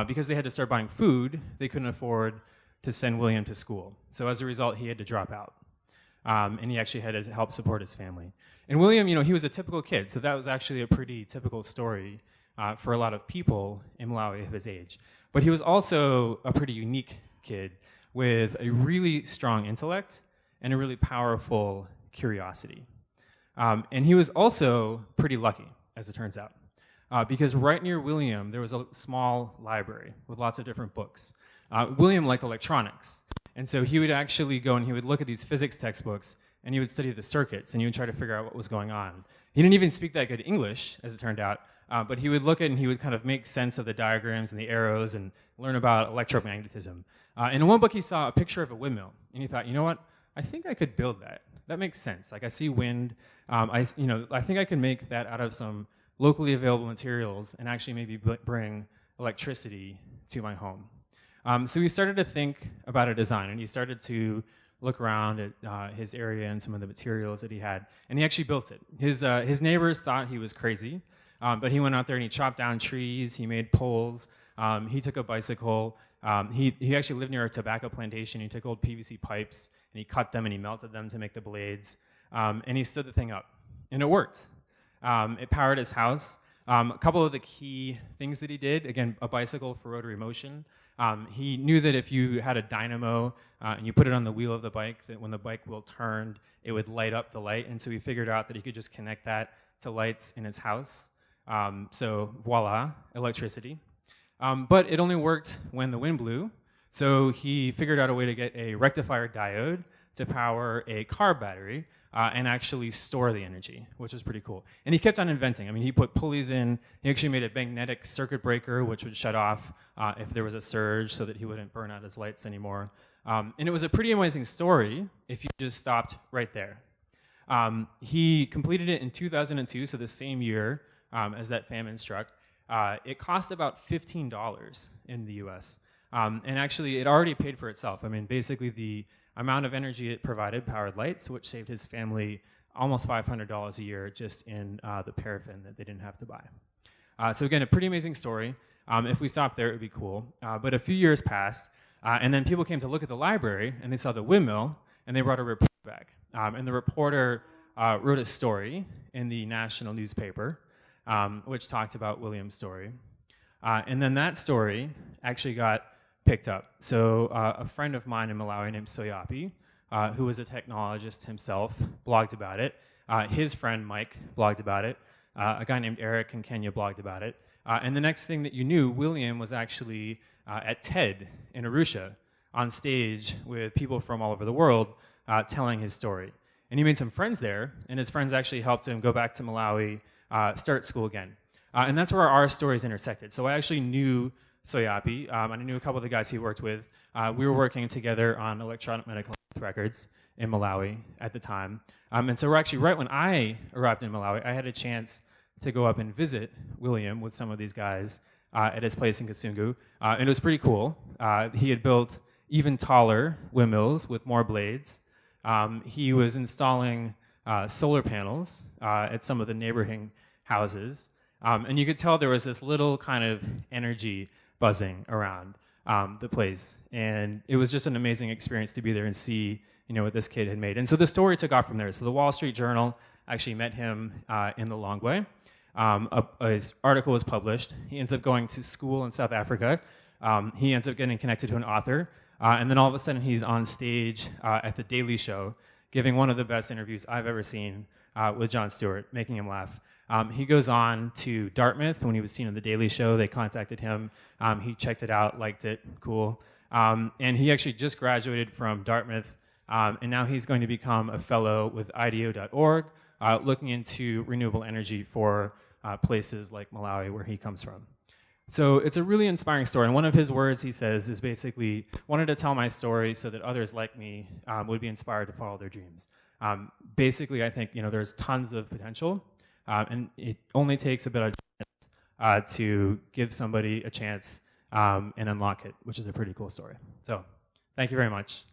Because they had to start buying food, they couldn't afford to send William to school. So as a result, he had to drop out. And he actually had to help support his family. And William, he was a typical kid, so that was actually a pretty typical story for a lot of people in Malawi of his age. But he was also a pretty unique kid with a really strong intellect and a really powerful curiosity. And he was also pretty lucky, as it turns out. Because right near William, there was a small library with lots of different books. William liked electronics. And so he would actually go and he would look at these physics textbooks and he would study the circuits and he would try to figure out what was going on. He didn't even speak that good English, as it turned out, but he would look at and he would kind of make sense of the diagrams and the arrows and learn about electromagnetism. And in one book, he saw a picture of a windmill, and he thought, you know what? I think I could build that. That makes sense. Like, I see wind. I think I could make that out of some locally available materials and actually maybe bring electricity to my home. So he started to think about a design, and he started to look around at his area and some of the materials that he had, and he actually built it. His neighbors thought he was crazy, but he went out there and he chopped down trees, he made poles, he took a bicycle, he actually lived near a tobacco plantation. He took old PVC pipes and he cut them and he melted them to make the blades, and he stood the thing up, and it worked. It powered his house. A couple of the key things that he did, again, a bicycle for rotary motion. He knew that if you had a dynamo and you put it on the wheel of the bike, that when the bike wheel turned, it would light up the light. And so he figured out that he could just connect that to lights in his house. So voila, electricity. But it only worked when the wind blew. So he figured out a way to get a rectifier diode to power a car battery and actually store the energy, which is pretty cool. And he kept on inventing. I mean, he put pulleys in. He actually made a magnetic circuit breaker, which would shut off if there was a surge so that he wouldn't burn out his lights anymore. And it was a pretty amazing story if you just stopped right there. He completed it in 2002, so the same year as that famine struck. It cost about $15 in the US. And actually, it already paid for itself. I mean, basically, the amount of energy it provided powered lights, which saved his family almost $500 a year just in the paraffin that they didn't have to buy. So again, a pretty amazing story. If we stopped there, it would be cool. But a few years passed, and then people came to look at the library, and they saw the windmill, and they brought a reporter back. And the reporter wrote a story in the national newspaper, which talked about William's story. And then that story actually got picked up. So a friend of mine in Malawi named Soyapi, who was a technologist himself, blogged about it. His friend Mike blogged about it. A guy named Eric in Kenya blogged about it. And the next thing that you knew, William was actually at TED in Arusha on stage with people from all over the world telling his story. And he made some friends there, and his friends actually helped him go back to Malawi, start school again. And that's where our stories intersected. So I actually knew Soyapi, and I knew a couple of the guys he worked with. We were working together on electronic medical health records in Malawi at the time. And so we're actually, right when I arrived in Malawi, I had a chance to go up and visit William with some of these guys at his place in Kasungu. And it was pretty cool. He had built even taller windmills with more blades. He was installing solar panels at some of the neighboring houses. And you could tell there was this little kind of energy buzzing around the place. And it was just an amazing experience to be there and see, what this kid had made. And so the story took off from there. So the Wall Street Journal actually met him in the Longway. His article was published. He ends up going to school in South Africa. He ends up getting connected to an author. And then all of a sudden he's on stage at The Daily Show giving one of the best interviews I've ever seen with Jon Stewart, making him laugh. He goes on to Dartmouth. When he was seen on The Daily Show, they contacted him. He checked it out, liked it, cool. And he actually just graduated from Dartmouth, and now he's going to become a fellow with IDEO.org, looking into renewable energy for places like Malawi, where he comes from. So it's a really inspiring story. And one of his words, he says, is basically, wanted to tell my story so that others like me would be inspired to follow their dreams. Basically, I think there's tons of potential, and it only takes a bit of chance to give somebody a chance and unlock it, which is a pretty cool story. So thank you very much.